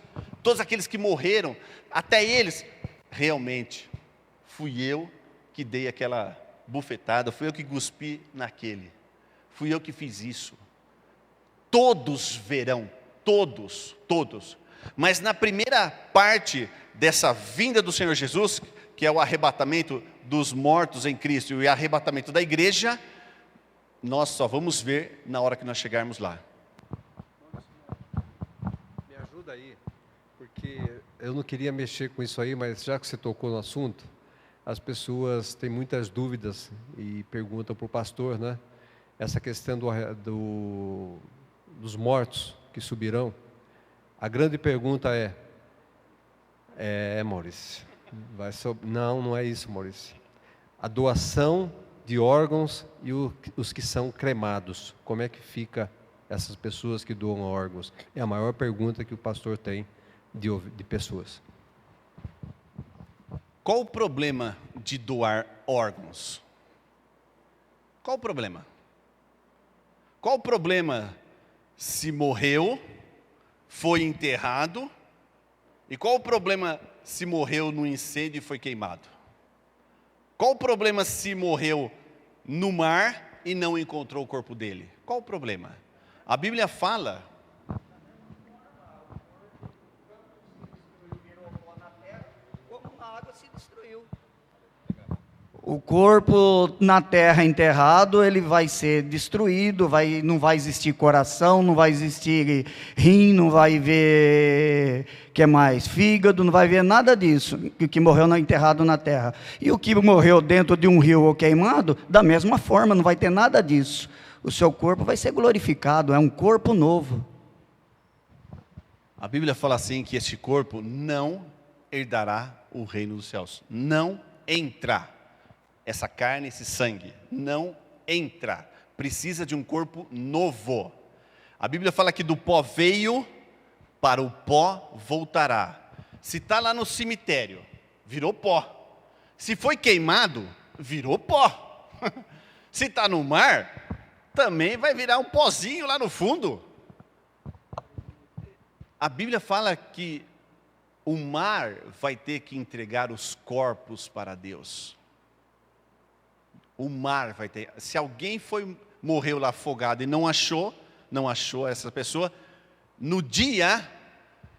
todos aqueles que morreram, até eles, realmente, fui eu que dei aquela bufetada, fui eu que cuspi naquele, fui eu que fiz isso. Todos verão, todos. Mas na primeira parte dessa vinda do Senhor Jesus, que é o arrebatamento dos mortos em Cristo e o arrebatamento da igreja, nós só vamos ver na hora que nós chegarmos lá. Me ajuda aí, porque eu não queria mexer com isso aí, mas já que você tocou no assunto, as pessoas têm muitas dúvidas e perguntam para o pastor, né? Essa questão dos mortos que subirão. A grande pergunta Maurício, não é isso, Maurício. A doação de órgãos e os que são cremados, como é que fica essas pessoas que doam órgãos? É a maior pergunta que o pastor tem de pessoas. Qual o problema de doar órgãos? Qual o problema? Qual o problema se morreu, foi enterrado, e qual o problema se morreu no incêndio e foi queimado? Qual o problema se morreu no mar e não encontrou o corpo dele? Qual o problema? A Bíblia fala... Como a água se destruiu. O corpo na terra enterrado, ele vai ser destruído, não vai existir coração, não vai existir rim, não vai ver, que mais? Fígado, não vai ver nada disso, que morreu enterrado na terra. E o que morreu dentro de um rio ou queimado, da mesma forma, não vai ter nada disso. O seu corpo vai ser glorificado, é um corpo novo. A Bíblia fala assim, que esse corpo não herdará o reino dos céus. Não entra. Essa carne, esse sangue, não entra. Precisa de um corpo novo. A Bíblia fala que do pó veio, para o pó voltará. Se está lá no cemitério, virou pó. Se foi queimado, virou pó. Se está no mar, também vai virar um pozinho lá no fundo. A Bíblia fala que o mar vai ter que entregar os corpos para Deus. O mar vai ter. Se alguém foi morreu lá afogado e não achou essa pessoa, no dia,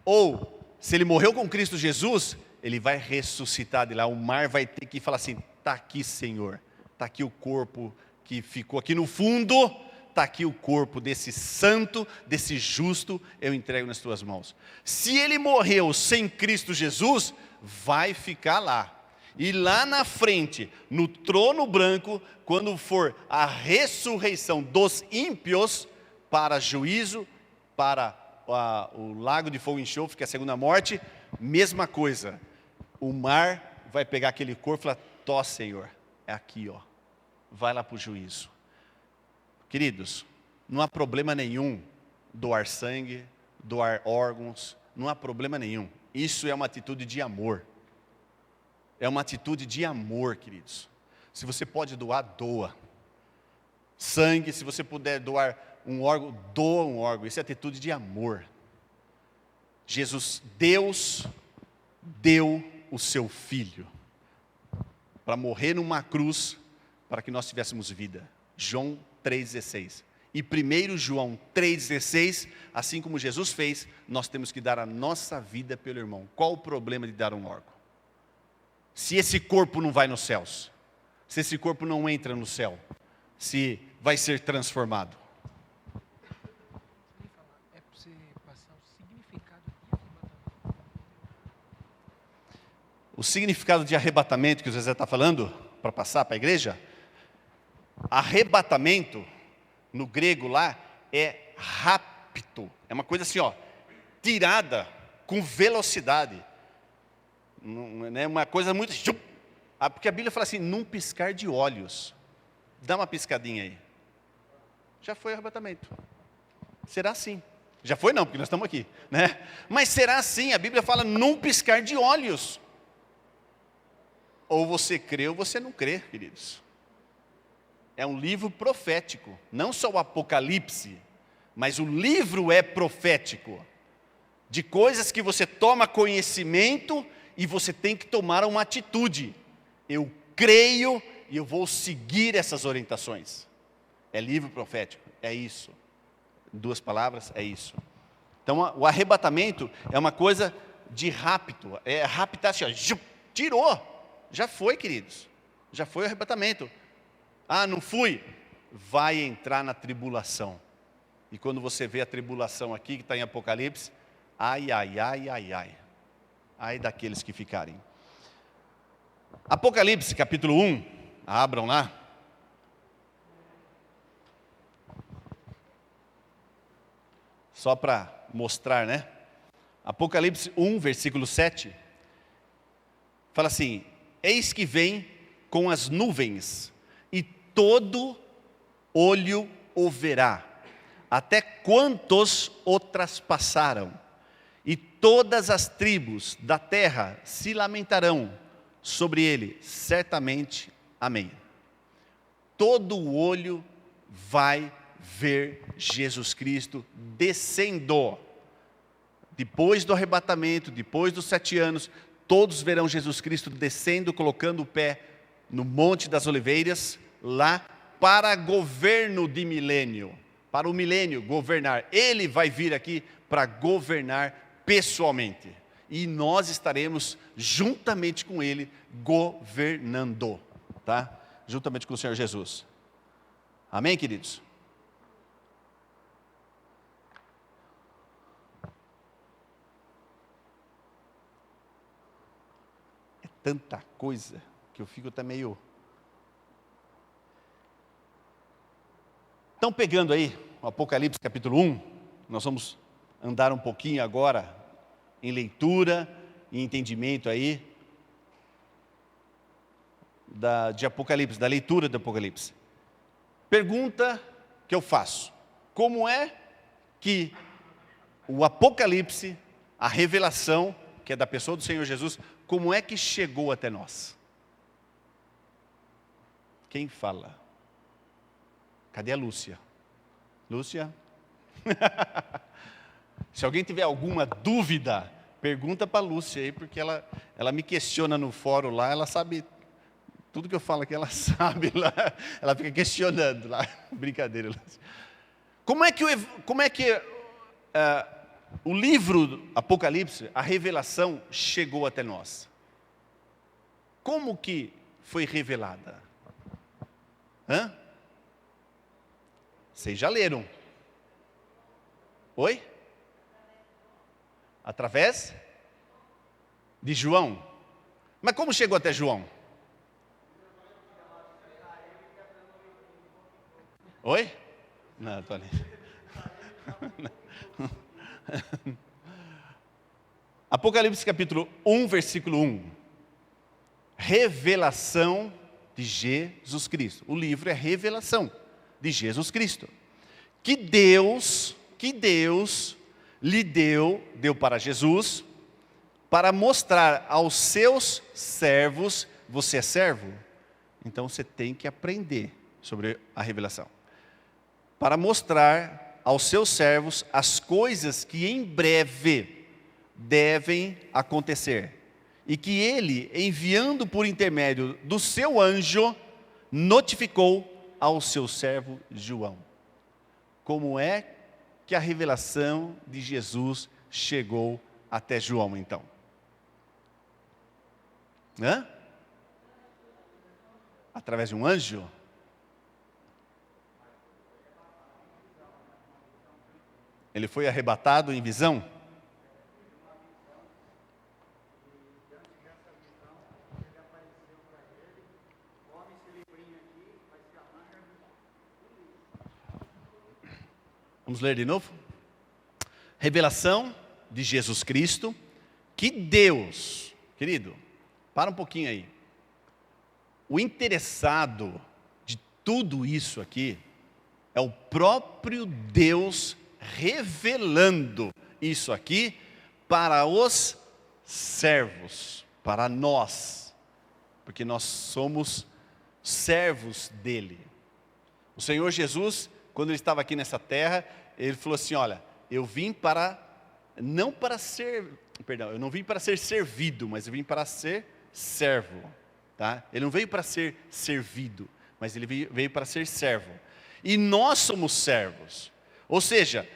ou se ele morreu com Cristo Jesus, ele vai ressuscitar de lá. O mar vai ter que falar assim: está aqui, Senhor, está aqui o corpo que ficou aqui no fundo, está aqui o corpo desse santo, desse justo, eu entrego nas tuas mãos. Se ele morreu sem Cristo Jesus, vai ficar lá. E lá na frente, no trono branco, quando for a ressurreição dos ímpios, para juízo, para o lago de fogo e enxofre, que é a segunda morte, mesma coisa. O mar vai pegar aquele corpo e falar: tó, Senhor, é aqui, ó. Vai lá para o juízo. Queridos, não há problema nenhum doar sangue, doar órgãos, não há problema nenhum. Isso é uma atitude de amor. É uma atitude de amor, queridos. Se você pode doar, doa. Sangue, se você puder doar um órgão, doa um órgão. Isso é atitude de amor. Deus deu o seu Filho para morrer numa cruz, para que nós tivéssemos vida. João 3,16. E 1 João 3,16, assim como Jesus fez, nós temos que dar a nossa vida pelo irmão. Qual o problema de dar um órgão? Se esse corpo não vai nos céus, se esse corpo não entra no céu, se vai ser transformado. É para você passar o significado de arrebatamento. O significado de arrebatamento que o Zezé está falando, para passar para a igreja, arrebatamento, no grego lá, é rapto. É uma coisa assim, ó, tirada com velocidade. Não é uma coisa muito... Porque a Bíblia fala assim: num piscar de olhos. Dá uma piscadinha aí. Já foi arrebatamento. Será assim. Já foi não, porque nós estamos aqui, né? Mas será assim, a Bíblia fala num piscar de olhos. Ou você crê ou você não crê, queridos. É um livro profético. Não só o Apocalipse, mas o livro é profético. De coisas que você toma conhecimento e você tem que tomar uma atitude. Eu creio e eu vou seguir essas orientações. É livro profético, é isso. Em 2 palavras, é isso. Então, o arrebatamento é uma coisa de rapto. É raptar assim, ó, tirou. Já foi, queridos. Já foi o arrebatamento. Ah, não fui. Vai entrar na tribulação. E quando você vê a tribulação aqui, que está em Apocalipse, ai, ai, ai, ai, ai. Ai daqueles que ficarem. Apocalipse, capítulo 1. Abram lá. Só para mostrar, né? Apocalipse 1, versículo 7. Fala assim: eis que vem com as nuvens, e todo olho o verá, até quantos o traspassaram. E todas as tribos da terra se lamentarão sobre ele, certamente. Amém. Todo olho vai ver Jesus Cristo descendo. Depois do arrebatamento, depois dos 7 anos, todos verão Jesus Cristo descendo, colocando o pé no Monte das Oliveiras, lá para governo de milênio. Para o milênio governar. Ele vai vir aqui para governar pessoalmente. E nós estaremos juntamente com ele governando, tá? Juntamente com o Senhor Jesus. Amém, queridos? É tanta coisa que eu fico até meio... Estão pegando aí o Apocalipse capítulo 1? Nós vamos andar um pouquinho agora em leitura e entendimento aí de Apocalipse, da leitura do Apocalipse. Pergunta que eu faço: como é que o Apocalipse, a revelação, que é da pessoa do Senhor Jesus, como é que chegou até nós? Quem fala? Cadê a Lúcia? Lúcia? Se alguém tiver alguma dúvida, pergunta para a Lúcia aí, porque ela me questiona no fórum lá, ela sabe Tudo que eu falo aqui ela sabe lá, ela fica questionando lá, brincadeira. Como é que o livro Apocalipse, a revelação chegou até nós? Como que foi revelada? Vocês já leram? Oi? Através de João. Mas como chegou até João? Oi? Não, Tony. Apocalipse capítulo 1, versículo 1. Revelação de Jesus Cristo. O livro é revelação de Jesus Cristo. Que Deus lhe deu para Jesus, para mostrar aos seus servos. Você é servo? Então você tem que aprender sobre a revelação. Para mostrar aos seus servos as coisas que em breve devem acontecer. E que ele, enviando por intermédio do seu anjo, notificou ao seu servo João. Como é que a revelação de Jesus chegou até João, então? Através de um anjo? Ele foi arrebatado em visão? Vamos ler de novo? Revelação de Jesus Cristo, que Deus, querido, para um pouquinho aí. O interessado de tudo isso aqui é o próprio Deus revelando isso aqui para os servos, para nós, porque nós somos servos dele. O Senhor Jesus, quando ele estava aqui nessa terra, ele falou assim: olha, eu não vim para ser servido, mas eu vim para ser servo, tá? Ele não veio para ser servido, mas ele veio para ser servo. E nós somos servos. Ou seja,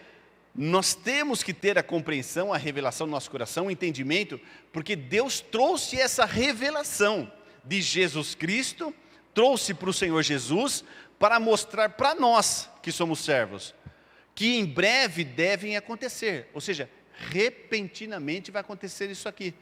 nós temos que ter a compreensão, a revelação no nosso coração, o entendimento, porque Deus trouxe essa revelação de Jesus Cristo, trouxe para o Senhor Jesus, para mostrar para nós que somos servos, que em breve devem acontecer. Ou seja, repentinamente vai acontecer isso aqui.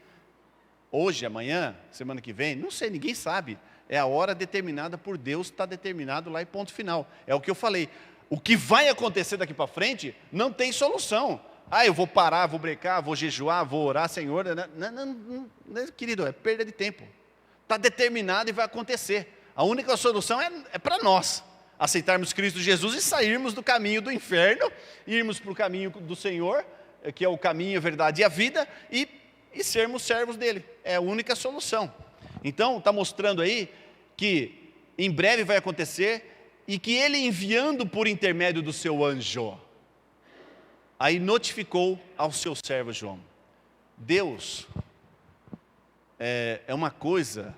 Hoje, amanhã, semana que vem, não sei, ninguém sabe. É a hora determinada por Deus, está determinado lá e ponto final. É o que eu falei. O que vai acontecer daqui para frente não tem solução. Eu vou parar, vou brecar, vou jejuar, vou orar, Senhor. Não, querido, é perda de tempo. Está determinado e vai acontecer. A única solução é para nós aceitarmos Cristo Jesus e sairmos do caminho do inferno, irmos para o caminho do Senhor, que é o caminho, a verdade e a vida, e sermos servos dele. É a única solução. Então, está mostrando aí que em breve vai acontecer, e que ele, enviando por intermédio do seu anjo, aí notificou ao seu servo João. Deus é uma coisa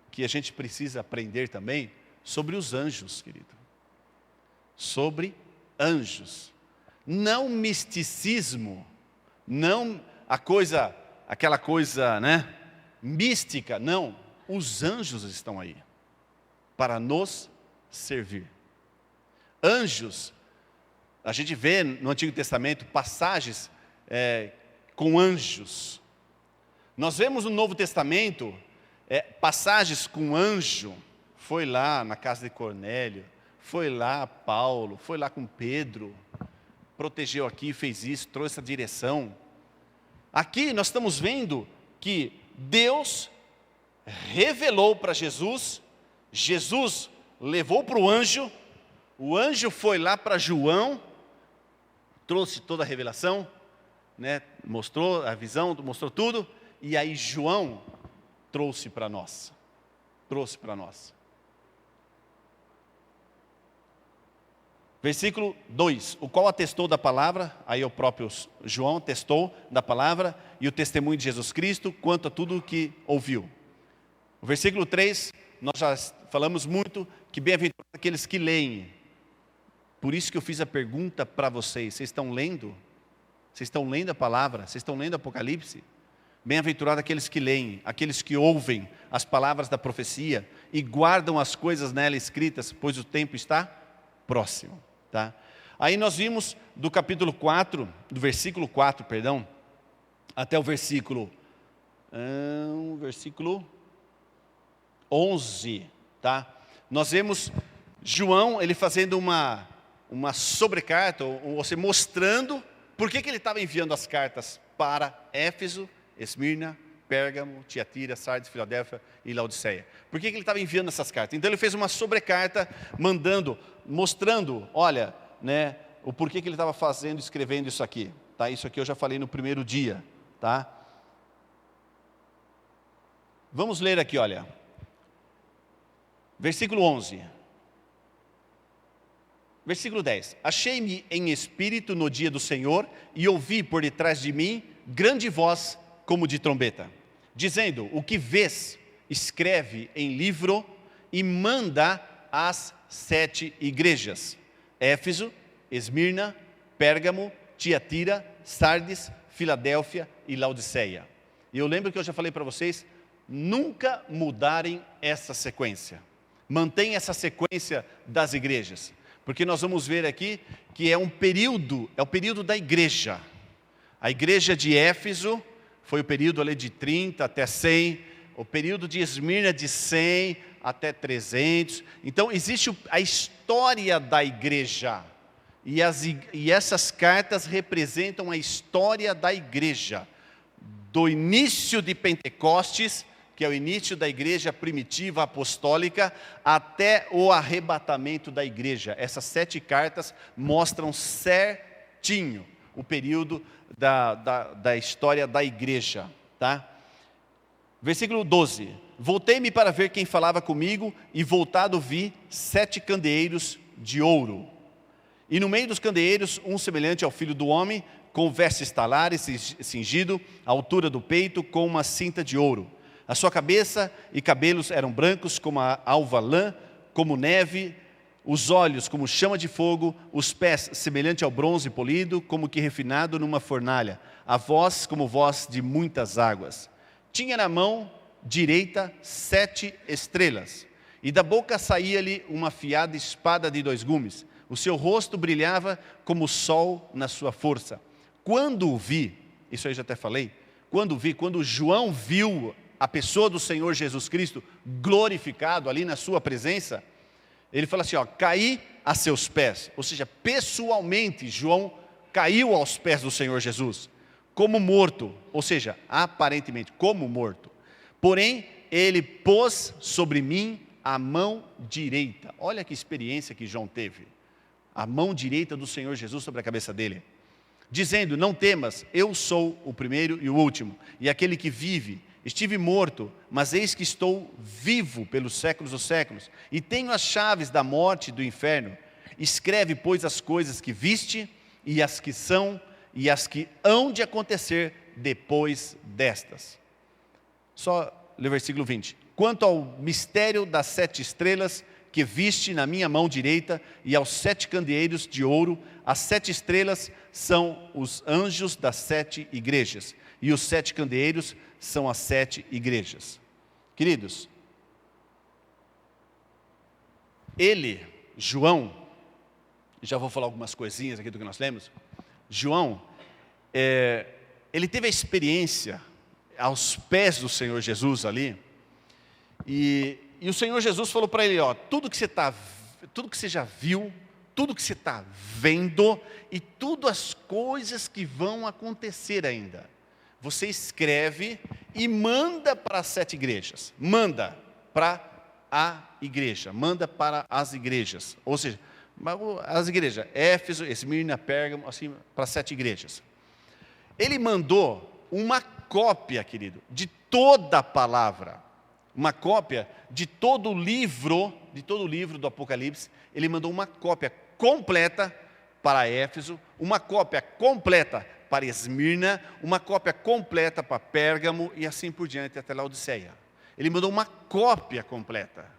que a gente precisa aprender também sobre os anjos, querido. Sobre anjos. Não misticismo, não aquela coisa, mística, não. Os anjos estão aí para nos servir. Anjos, a gente vê no Antigo Testamento passagens com anjos. Nós vemos no Novo Testamento passagens com anjo. Foi lá na casa de Cornélio, foi lá Paulo, foi lá com Pedro, protegeu aqui, fez isso, trouxe a direção. Aqui nós estamos vendo que Deus revelou para Jesus, Jesus levou para o anjo foi lá para João, trouxe toda a revelação, mostrou a visão, mostrou tudo, e aí João trouxe para nós. Versículo 2, o qual atestou da palavra, aí o próprio João atestou da palavra, e o testemunho de Jesus Cristo, quanto a tudo o que ouviu. O versículo 3, nós já falamos muito que bem-aventurados aqueles que leem. Por isso que eu fiz a pergunta para vocês. Vocês estão lendo? Vocês estão lendo a palavra? Vocês estão lendo Apocalipse? Bem-aventurados aqueles que leem, aqueles que ouvem as palavras da profecia e guardam as coisas nela escritas, pois o tempo está próximo. Tá? Aí nós vimos do capítulo 4, do versículo 4, perdão, até o versículo 11, tá? Nós vemos João, ele fazendo uma sobrecarta, ou seja, mostrando por que ele estava enviando as cartas para Éfeso, Esmirna, Pérgamo, Tiatira, Sardes, Filadélfia e Laodiceia. Por que ele estava enviando essas cartas? Então ele fez uma sobrecarta, mostrando, olha, né, o porquê que ele estava fazendo, escrevendo isso aqui. Tá? Isso aqui eu já falei no primeiro dia. Tá? Vamos ler aqui, olha. Versículo 11. Versículo 10. Achei-me em espírito no dia do Senhor e ouvi por detrás de mim grande voz como de trombeta, dizendo: o que vês, escreve em livro e manda às 7 igrejas: Éfeso, Esmirna, Pérgamo, Tiatira, Sardes, Filadélfia e Laodiceia. E eu lembro que eu já falei para vocês, nunca mudarem essa sequência. Mantenha essa sequência das igrejas, porque nós vamos ver aqui que é o período da igreja. A igreja de Éfeso foi o período ali de 30 até 100, o período de Esmirna de 100 até 300. Então existe a história da igreja, e essas cartas representam a história da igreja, do início de Pentecostes, que é o início da igreja primitiva apostólica, até o arrebatamento da igreja. Essas 7 cartas mostram certinho o período da história da igreja. Tá? Versículo 12. Voltei-me para ver quem falava comigo, e voltado vi 7 candeeiros de ouro. E no meio dos candeeiros, um semelhante ao filho do homem, com vestes talares, cingido, à altura do peito, com uma cinta de ouro. A sua cabeça e cabelos eram brancos como a alva lã, como neve, os olhos como chama de fogo, os pés semelhante ao bronze polido, como que refinado numa fornalha, a voz como voz de muitas águas. Tinha na mão direita 7 estrelas, e da boca saía-lhe uma afiada espada de 2 gumes. O seu rosto brilhava como o sol na sua força. Quando o vi, isso aí já até falei, quando João viu a pessoa do Senhor Jesus Cristo glorificado ali na sua presença, ele fala assim, caí a seus pés. Ou seja, pessoalmente João caiu aos pés do Senhor Jesus, como morto, ou seja, aparentemente como morto. Porém, ele pôs sobre mim a mão direita. Olha que experiência que João teve. A mão direita do Senhor Jesus sobre a cabeça dele, dizendo: não temas, eu sou o primeiro e o último, e aquele que vive. Estive morto, mas eis que estou vivo pelos séculos dos séculos, e tenho as chaves da morte e do inferno. Escreve, pois, as coisas que viste, e as que são, e as que hão de acontecer depois destas. Só ler o versículo 20. Quanto ao mistério das 7 estrelas que viste na minha mão direita, e aos 7 candeeiros de ouro, as 7 estrelas são os anjos das 7 igrejas, e os 7 candeeiros são as 7 igrejas. Queridos, João, já vou falar algumas coisinhas aqui do que nós lemos. João, ele teve a experiência aos pés do Senhor Jesus ali, e o Senhor Jesus falou para ele, tudo que você já viu, tudo que você está vendo, e todas as coisas que vão acontecer ainda, você escreve e manda para as 7 igrejas, manda para a igreja, manda para as igrejas, ou seja, as igrejas, Éfeso, Esmirna, Pérgamo, assim, para as 7 igrejas. Ele mandou uma cópia, querido, de toda a palavra, uma cópia de todo o livro do Apocalipse. Ele mandou uma cópia completa para Éfeso, uma cópia completa para Esmirna, uma cópia completa para Pérgamo e assim por diante até Laodiceia. Ele mandou uma cópia completa.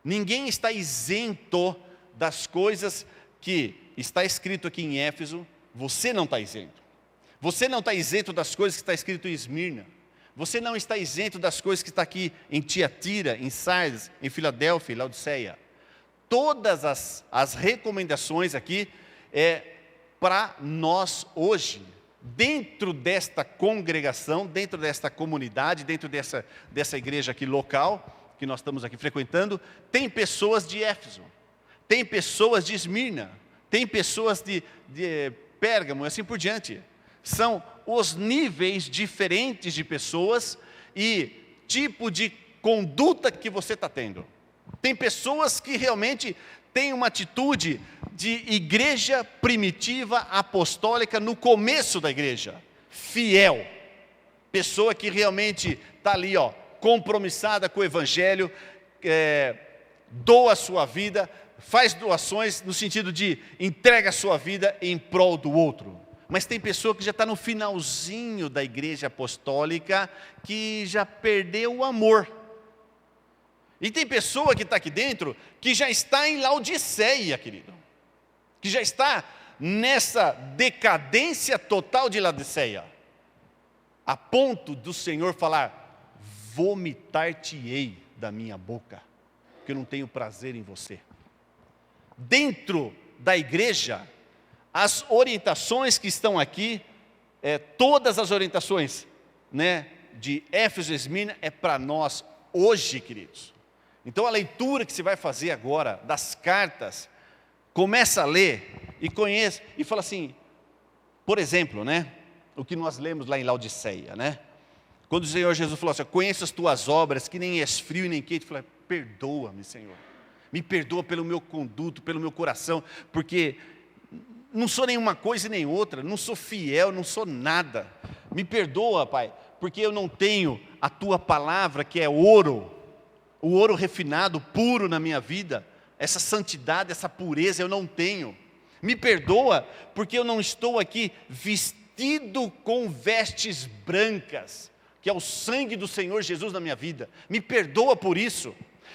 Ninguém está isento das coisas que está escrito aqui em Éfeso. Você não está isento. Você não está isento das coisas que está escrito em Esmirna. Você não está isento das coisas que está aqui em Tiatira, em Sardes, em Filadélfia, em Laodiceia. Todas as recomendações aqui é para nós hoje, dentro desta congregação, dentro desta comunidade, dentro dessa igreja aqui local, que nós estamos aqui frequentando, tem pessoas de Éfeso, tem pessoas de Esmirna, tem pessoas de Pérgamo e assim por diante. São os níveis diferentes de pessoas e tipo de conduta que você está tendo. Tem pessoas que realmente têm uma atitude de igreja primitiva, apostólica, no começo da igreja, fiel. Pessoa que realmente está ali, compromissada com o evangelho, doa a sua vida, faz doações no sentido de entrega a sua vida em prol do outro. Mas tem pessoa que já está no finalzinho da igreja apostólica, que já perdeu o amor. E tem pessoa que está aqui dentro, que já está em Laodiceia, querido. Que já está nessa decadência total de Laodiceia. A ponto do Senhor falar, vomitar-te-ei da minha boca, porque eu não tenho prazer em você. Dentro da igreja, as orientações que estão aqui, todas as orientações, de Éfeso e Esmirna, é para nós hoje, queridos. Então a leitura que você vai fazer agora, das cartas, começa a ler, e conhece, e fala assim, por exemplo, o que nós lemos lá em Laodiceia, quando o Senhor Jesus falou assim, conheço as tuas obras, que nem és frio e nem quente, fala, perdoa-me, Senhor, me perdoa pelo meu conduto, pelo meu coração, porque não sou nenhuma coisa e nem outra, não sou fiel, não sou nada, me perdoa, Pai, porque eu não tenho a tua palavra, que é ouro, o ouro refinado, puro na minha vida, essa santidade, essa pureza eu não tenho, me perdoa, porque eu não estou aqui vestido com vestes brancas, que é o sangue do Senhor Jesus na minha vida, me perdoa por isso,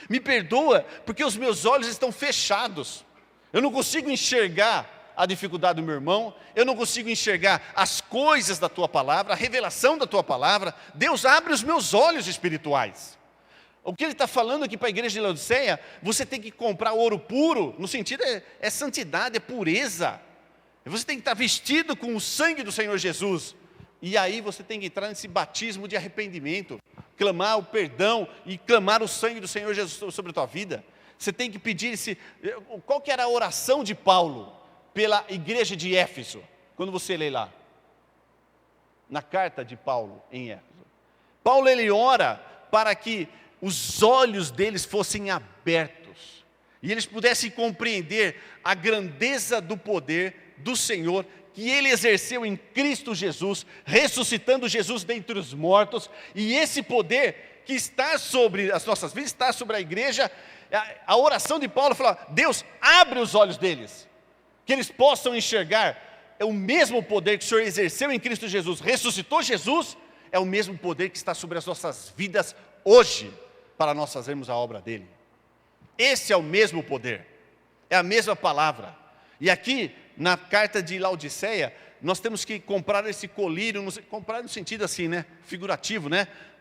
me perdoa, porque os meus olhos estão fechados, eu não consigo enxergar a dificuldade do meu irmão, eu não consigo enxergar as coisas da tua palavra, a revelação da tua palavra. Deus abre os meus olhos espirituais. O que ele está falando aqui para a igreja de Laodiceia, você tem que comprar ouro puro, no sentido é santidade, é pureza, você tem que estar vestido com o sangue do Senhor Jesus, e aí você tem que entrar nesse batismo de arrependimento, clamar o perdão e clamar o sangue do Senhor Jesus sobre a tua vida. Você tem que pedir qual que era a oração de Paulo pela igreja de Éfeso, quando você lê lá, na carta de Paulo em Éfeso. Paulo ele ora para que os olhos deles fossem abertos, e eles pudessem compreender a grandeza do poder do Senhor, que ele exerceu em Cristo Jesus, ressuscitando Jesus dentre os mortos, e esse poder que está sobre as nossas vidas, está sobre a igreja. A oração de Paulo fala, Deus abre os olhos deles, que eles possam enxergar, é o mesmo poder que o Senhor exerceu em Cristo Jesus, ressuscitou Jesus, é o mesmo poder que está sobre as nossas vidas hoje, para nós fazermos a obra dele. Esse é o mesmo poder, é a mesma palavra. E aqui, na carta de Laodiceia, nós temos que comprar esse colírio, comprar no sentido assim, figurativo,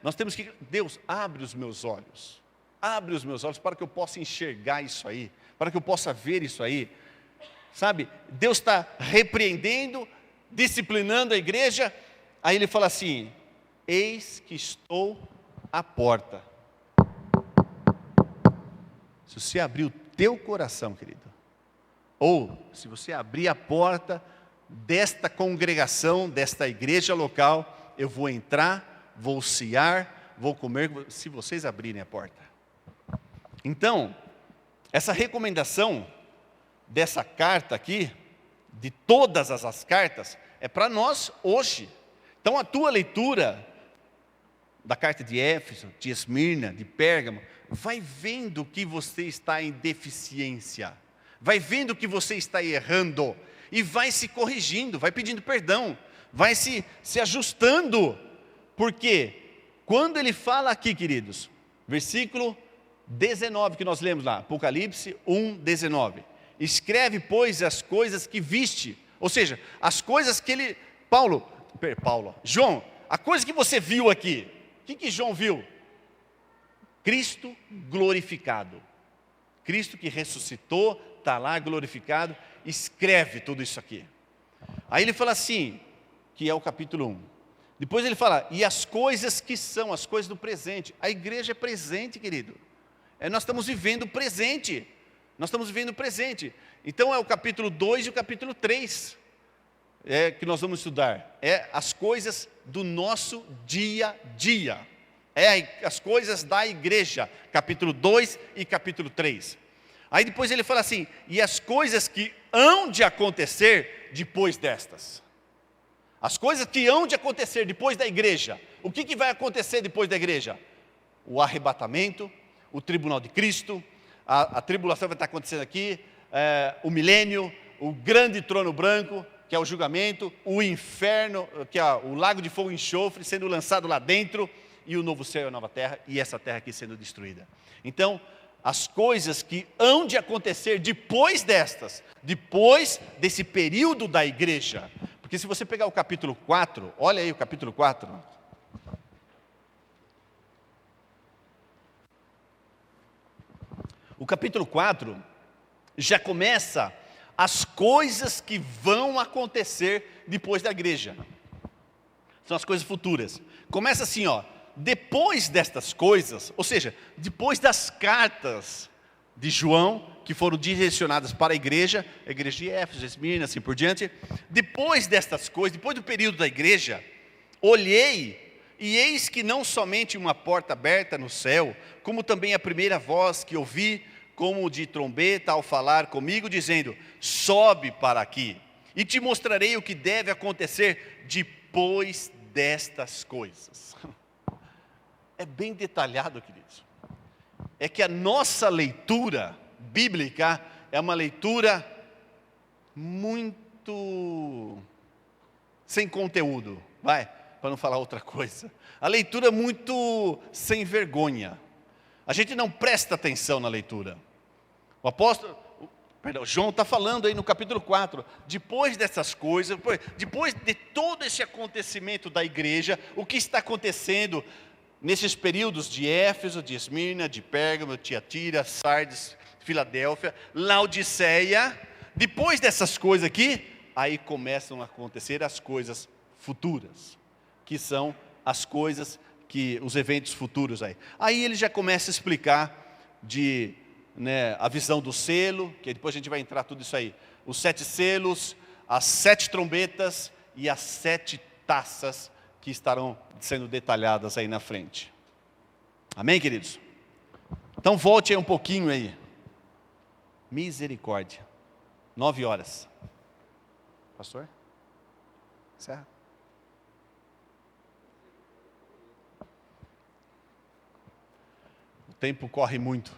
nós temos que, Deus, abre os meus olhos para que eu possa enxergar isso aí, para que eu possa ver isso aí, sabe, Deus está repreendendo, disciplinando a igreja, aí ele fala assim, eis que estou à porta. Se você abrir o teu coração, querido, ou se você abrir a porta desta congregação, desta igreja local, eu vou entrar, vou cear, vou comer, se vocês abrirem a porta. Então, essa recomendação dessa carta aqui, de todas as cartas, é para nós hoje. Então a tua leitura da carta de Éfeso, de Esmirna, de Pérgamo, vai vendo que você está em deficiência, vai vendo que você está errando, e vai se corrigindo, vai pedindo perdão, vai se ajustando, porque quando ele fala aqui, queridos, versículo 19 que nós lemos lá, Apocalipse 1:19. Escreve, pois, as coisas que viste, ou seja, as coisas que ele, João, a coisa que você viu aqui, o que João viu? Cristo glorificado, Cristo que ressuscitou, está lá glorificado, escreve tudo isso aqui. Aí ele fala assim, que é o capítulo 1. Depois ele fala, e as coisas que são, as coisas do presente. A igreja é presente, querido. Nós estamos vivendo o presente. Nós estamos vivendo o presente. Então é o capítulo 2 e o capítulo 3 que nós vamos estudar. É as coisas do nosso dia a dia. As coisas da igreja. Capítulo 2 e capítulo 3. Aí depois ele fala assim, e as coisas que hão de acontecer depois destas. As coisas que hão de acontecer depois da igreja. O que vai acontecer depois da igreja? O arrebatamento, o tribunal de Cristo, a tribulação vai estar acontecendo aqui, o milênio, o grande trono branco, que é o julgamento, o inferno, que é o lago de fogo e enxofre, sendo lançado lá dentro, e o novo céu e a nova terra, e essa terra aqui sendo destruída. Então, as coisas que hão de acontecer depois destas, depois desse período da igreja. Porque se você pegar o capítulo 4, olha aí o capítulo 4. O capítulo 4 já começa as coisas que vão acontecer depois da igreja. São as coisas futuras. Começa assim, depois destas coisas, ou seja, depois das cartas de João, que foram direcionadas para a igreja de Éfeso, Esmirna, assim por diante. Depois destas coisas, depois do período da igreja, olhei, e eis que não somente uma porta aberta no céu, como também a primeira voz que ouvi, como de trombeta ao falar comigo, dizendo, sobe para aqui, e te mostrarei o que deve acontecer depois destas coisas. É bem detalhado, queridos. É que a nossa leitura bíblica é uma leitura muito sem conteúdo, para não falar outra coisa. A leitura é muito sem vergonha. A gente não presta atenção na leitura. João está falando aí no capítulo 4, depois dessas coisas, depois de todo esse acontecimento da igreja, o que está acontecendo nesses períodos de Éfeso, de Esmirna, de Pérgamo, Tiatira, Sardes, Filadélfia, Laodiceia, depois dessas coisas aqui, aí começam a acontecer as coisas futuras, que são as coisas os eventos futuros aí. Aí ele já começa a explicar a visão do selo, que depois a gente vai entrar tudo isso aí, os 7 selos, as 7 trombetas e as 7 taças que estarão sendo detalhadas aí na frente. Amém, queridos? Então volte aí um pouquinho aí. Misericórdia. 9 horas. Pastor? Encerra. O tempo corre muito.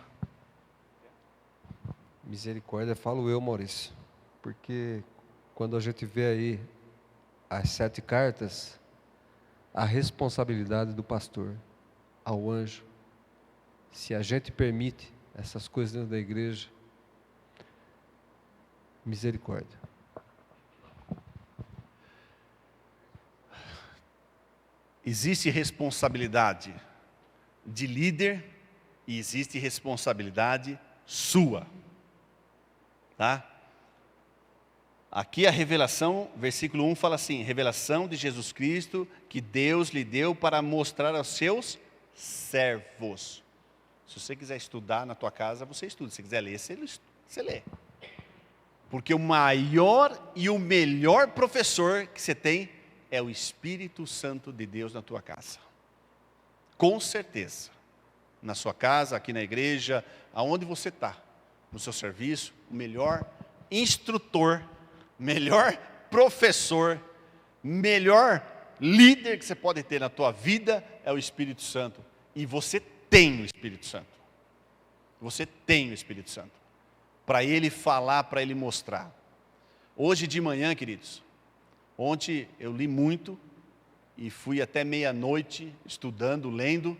Misericórdia, falo eu, Maurício. Porque quando a gente vê aí as 7 cartas, a responsabilidade do pastor ao anjo, se a gente permite essas coisas dentro da igreja, misericórdia. Existe responsabilidade de líder e existe responsabilidade sua, tá? Aqui a revelação, versículo 1 fala assim, revelação de Jesus Cristo que Deus lhe deu para mostrar aos seus servos. Se você quiser estudar na tua casa, você estuda. Se quiser ler, você lê. Porque o maior e o melhor professor que você tem é o Espírito Santo de Deus na tua casa. Com certeza. Na sua casa, aqui na igreja, aonde você está, no seu serviço, o melhor instrutor, melhor professor, melhor líder que você pode ter na tua vida é o Espírito Santo. E você tem o Espírito Santo. Você tem o Espírito Santo. Para ele falar, para ele mostrar. Hoje de manhã, queridos, ontem eu li muito e fui até meia-noite estudando, lendo.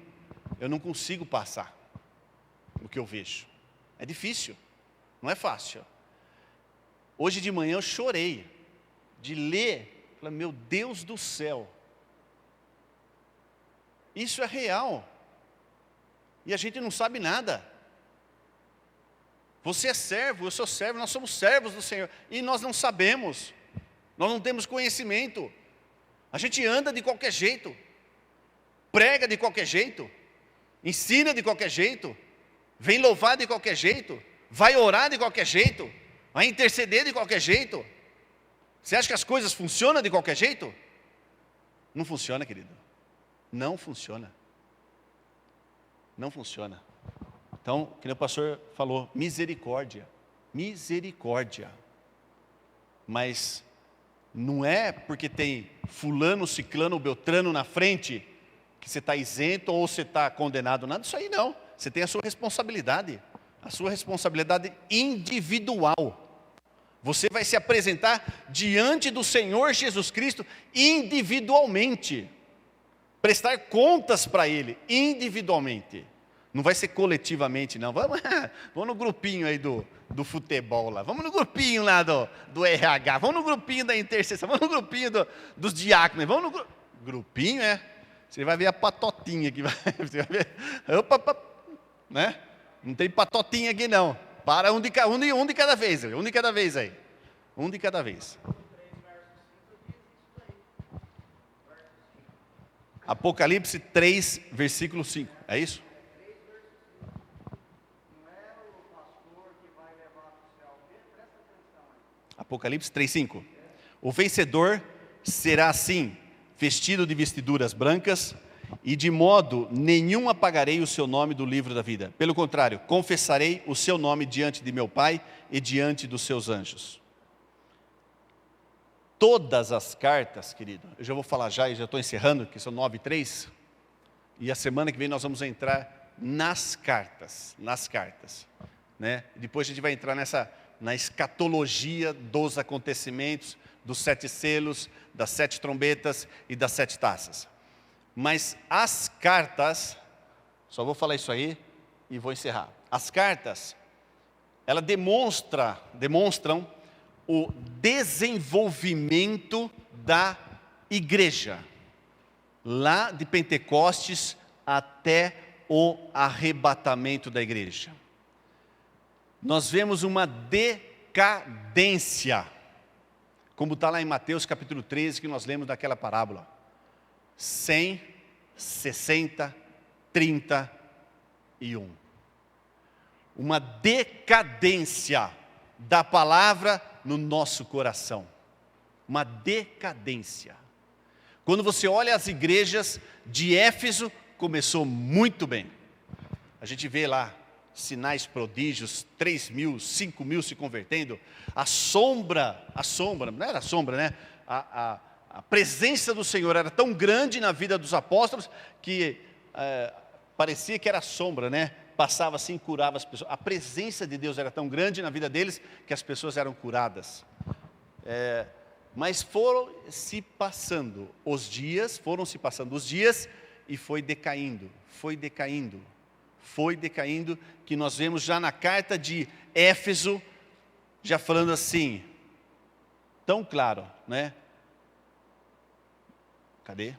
eu não consigo passar o que eu vejo. É difícil, não é fácil. Hoje de manhã eu chorei de ler, falei, meu Deus do céu, isso é real, e a gente não sabe nada. Você é servo, eu sou servo, nós somos servos do Senhor, e nós não sabemos, nós não temos conhecimento, a gente anda de qualquer jeito, prega de qualquer jeito, ensina de qualquer jeito, vem louvar de qualquer jeito, vai orar de qualquer jeito, vai interceder de qualquer jeito. Você acha que as coisas funcionam de qualquer jeito? Não funciona, querido. Não funciona. Não funciona. Então, que o pastor falou, misericórdia. Misericórdia. Mas não é porque tem fulano, ciclano, beltrano na frente que você está isento ou você está condenado. Nada disso aí não. Você tem a sua responsabilidade individual. Você vai se apresentar diante do Senhor Jesus Cristo individualmente. Prestar contas para Ele individualmente. Não vai ser coletivamente, não. Vamos no grupinho aí do futebol lá. Vamos no grupinho lá do RH. Vamos no grupinho da intercessão. Vamos no grupinho dos diáconos. Vamos no grupinho, Você vai ver a patotinha aqui. Você vai ver. Opa, né? Não tem patotinha aqui não. Para um de cada vez. Um de cada vez aí. Um de cada vez. Apocalipse 3, versículo 5. É isso? Apocalipse 3, 5. O vencedor será assim, vestido de vestiduras brancas, e de modo nenhum apagarei o seu nome do livro da vida. Pelo contrário, confessarei o seu nome diante de meu Pai e diante dos seus anjos. Todas as cartas, querido, eu já vou falar já e já estou encerrando, que são 9:3, e a semana que vem nós vamos entrar nas cartas, né? Depois a gente vai entrar na escatologia dos acontecimentos, dos 7 selos, das 7 trombetas e das 7 taças. Mas as cartas, só vou falar isso aí e vou encerrar. As cartas, elas demonstram o desenvolvimento da igreja, lá de Pentecostes até o arrebatamento da igreja. Nós vemos uma decadência, como está lá em Mateus capítulo 13, que nós lemos daquela parábola. 100, 60, 31. Uma decadência da palavra no nosso coração. Uma decadência. Quando você olha as igrejas de Éfeso, começou muito bem. A gente vê lá sinais, prodígios, 3.000, 5.000 se convertendo. A sombra, não era a sombra, né? A presença do Senhor era tão grande na vida dos apóstolos que parecia que era sombra, né? Passava assim, curava as pessoas. A presença de Deus era tão grande na vida deles que as pessoas eram curadas. Mas foram se passando os dias e foi decaindo, que nós vemos já na carta de Éfeso, já falando assim, tão claro, né? Cadê?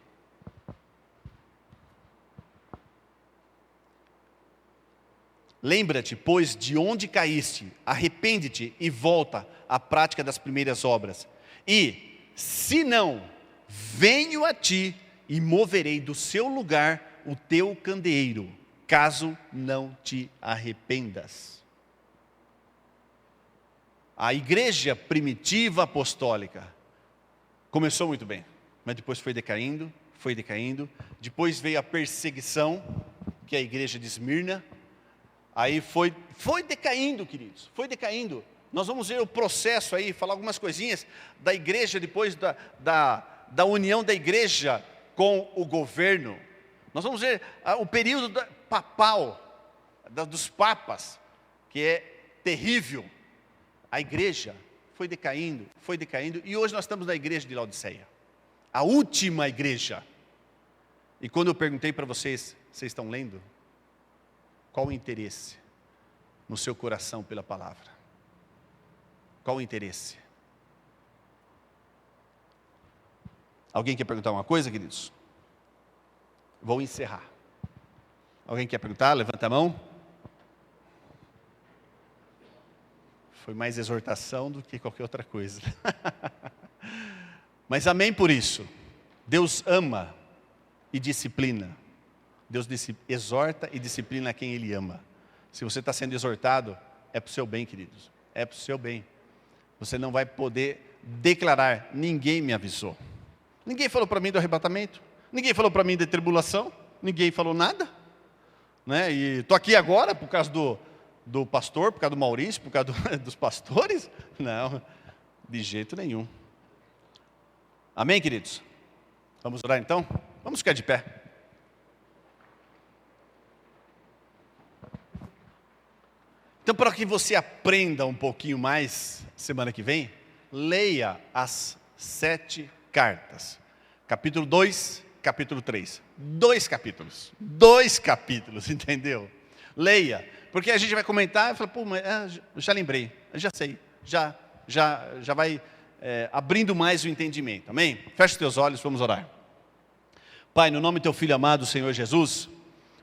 Lembra-te, pois, de onde caíste, arrepende-te e volta à prática das primeiras obras. E, se não, venho a ti e moverei do seu lugar o teu candeeiro, caso não te arrependas. A igreja primitiva apostólica começou muito bem, mas depois foi decaindo. Depois veio a perseguição, que é a igreja de Esmirna. Aí foi decaindo, queridos, foi decaindo. Nós vamos ver o processo aí, falar algumas coisinhas da igreja, depois da união da igreja com o governo. Nós vamos ver o período papal, dos papas, que é terrível. A igreja foi decaindo, e hoje nós estamos na igreja de Laodiceia, a última igreja. E quando eu perguntei para vocês, Vocês estão lendo? Qual o interesse no seu coração pela palavra? Qual o interesse? Alguém quer perguntar uma coisa, queridos? Vou encerrar. Alguém quer perguntar? Levanta a mão. Foi mais exortação do que qualquer outra coisa. Mas amém por isso. Deus ama e disciplina. Deus exorta e disciplina quem Ele ama. Se você está sendo exortado, é para o seu bem, queridos. É para o seu bem. Você não vai poder declarar, ninguém me avisou. Ninguém falou para mim do arrebatamento. Ninguém falou para mim da tribulação. Ninguém falou nada. Né? E estou aqui agora por causa do pastor, por causa do Maurício, por causa dos pastores. Não, de jeito nenhum. Amém, queridos? Vamos orar então? Vamos ficar de pé. Então, para que você aprenda um pouquinho mais, semana que vem, leia as 7 cartas. Capítulo 2, capítulo 3. 2 capítulos. 2 capítulos, entendeu? Leia. Porque a gente vai comentar e fala, pô, mas já lembrei, já sei. Já vai abrindo mais o entendimento. Amém? Feche os teus olhos, vamos orar. Pai, no nome do teu Filho amado, Senhor Jesus,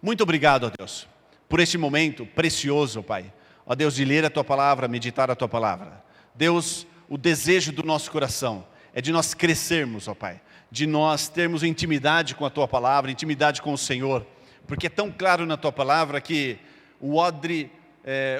muito obrigado, ó Deus, por este momento precioso, Pai. Ó Deus, de ler a tua palavra, meditar a tua palavra. Deus, o desejo do nosso coração é de nós crescermos, ó Pai, de nós termos intimidade com a tua palavra, intimidade com o Senhor, porque é tão claro na tua palavra que o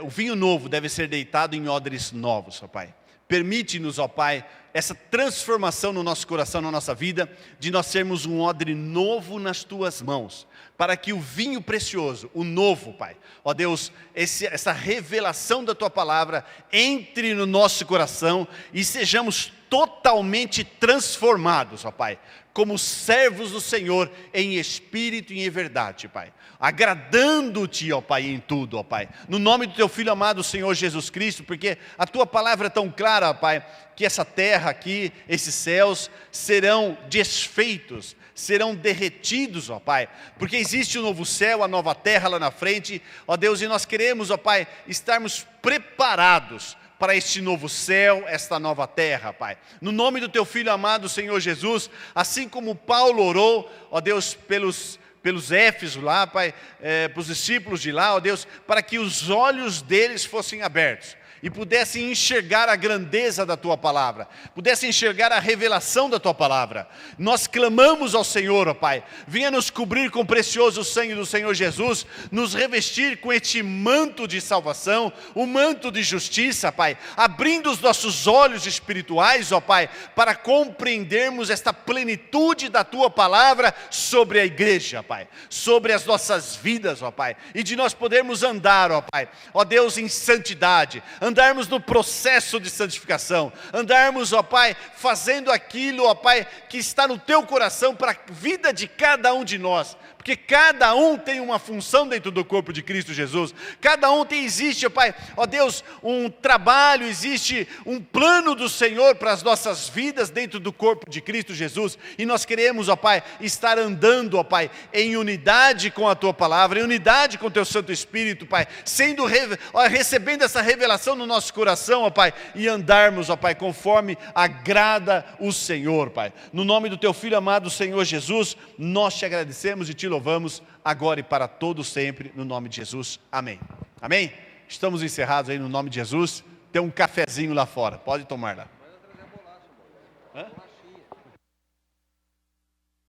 vinho novo deve ser deitado em odres novos, ó Pai. Permite-nos, ó Pai, essa transformação no nosso coração, na nossa vida, de nós sermos um odre novo nas tuas mãos, para que o vinho precioso, o novo, Pai, ó Deus, essa revelação da tua palavra entre no nosso coração e sejamos totalmente transformados, ó Pai, como servos do Senhor em espírito e em verdade, Pai, agradando-te, ó Pai, em tudo, ó Pai, no nome do teu Filho amado, Senhor Jesus Cristo, porque a tua palavra é tão clara, ó Pai, que essa terra aqui, esses céus serão desfeitos, serão derretidos, ó Pai, porque existe o novo céu, a nova terra lá na frente, ó Deus, e nós queremos, ó Pai, estarmos preparados para este novo céu, esta nova terra, Pai. No nome do teu Filho amado, Senhor Jesus, assim como Paulo orou, ó Deus, pelos Éfesos lá, Pai, para os discípulos de lá, ó Deus, para que os olhos deles fossem abertos e pudessem enxergar a grandeza da tua palavra, pudessem enxergar a revelação da tua palavra. Nós clamamos ao Senhor, ó Pai, venha nos cobrir com o precioso sangue do Senhor Jesus, nos revestir com este manto de salvação, o manto de justiça, Pai, abrindo os nossos olhos espirituais, ó Pai, para compreendermos esta plenitude da tua palavra sobre a igreja, Pai, sobre as nossas vidas, ó Pai, e de nós podermos andar, ó Pai, ó Deus, em santidade, andarmos no processo de santificação, andarmos, ó Pai, fazendo aquilo, ó Pai, que está no teu coração para a vida de cada um de nós, porque cada um tem uma função dentro do corpo de Cristo Jesus, cada um existe, ó Pai, ó Deus, um trabalho, existe um plano do Senhor para as nossas vidas dentro do corpo de Cristo Jesus, e nós queremos, ó Pai, estar andando, ó Pai, em unidade com a tua palavra, em unidade com o teu Santo Espírito, Pai, recebendo essa revelação no nosso coração, ó Pai, e andarmos, ó Pai, conforme agrada o Senhor, Pai. No nome do teu Filho amado, Senhor Jesus, nós te agradecemos e te louvamos agora e para todo sempre, no nome de Jesus. Amém. Amém? Estamos encerrados aí no nome de Jesus. Tem um cafezinho lá fora, pode tomar lá. Hã?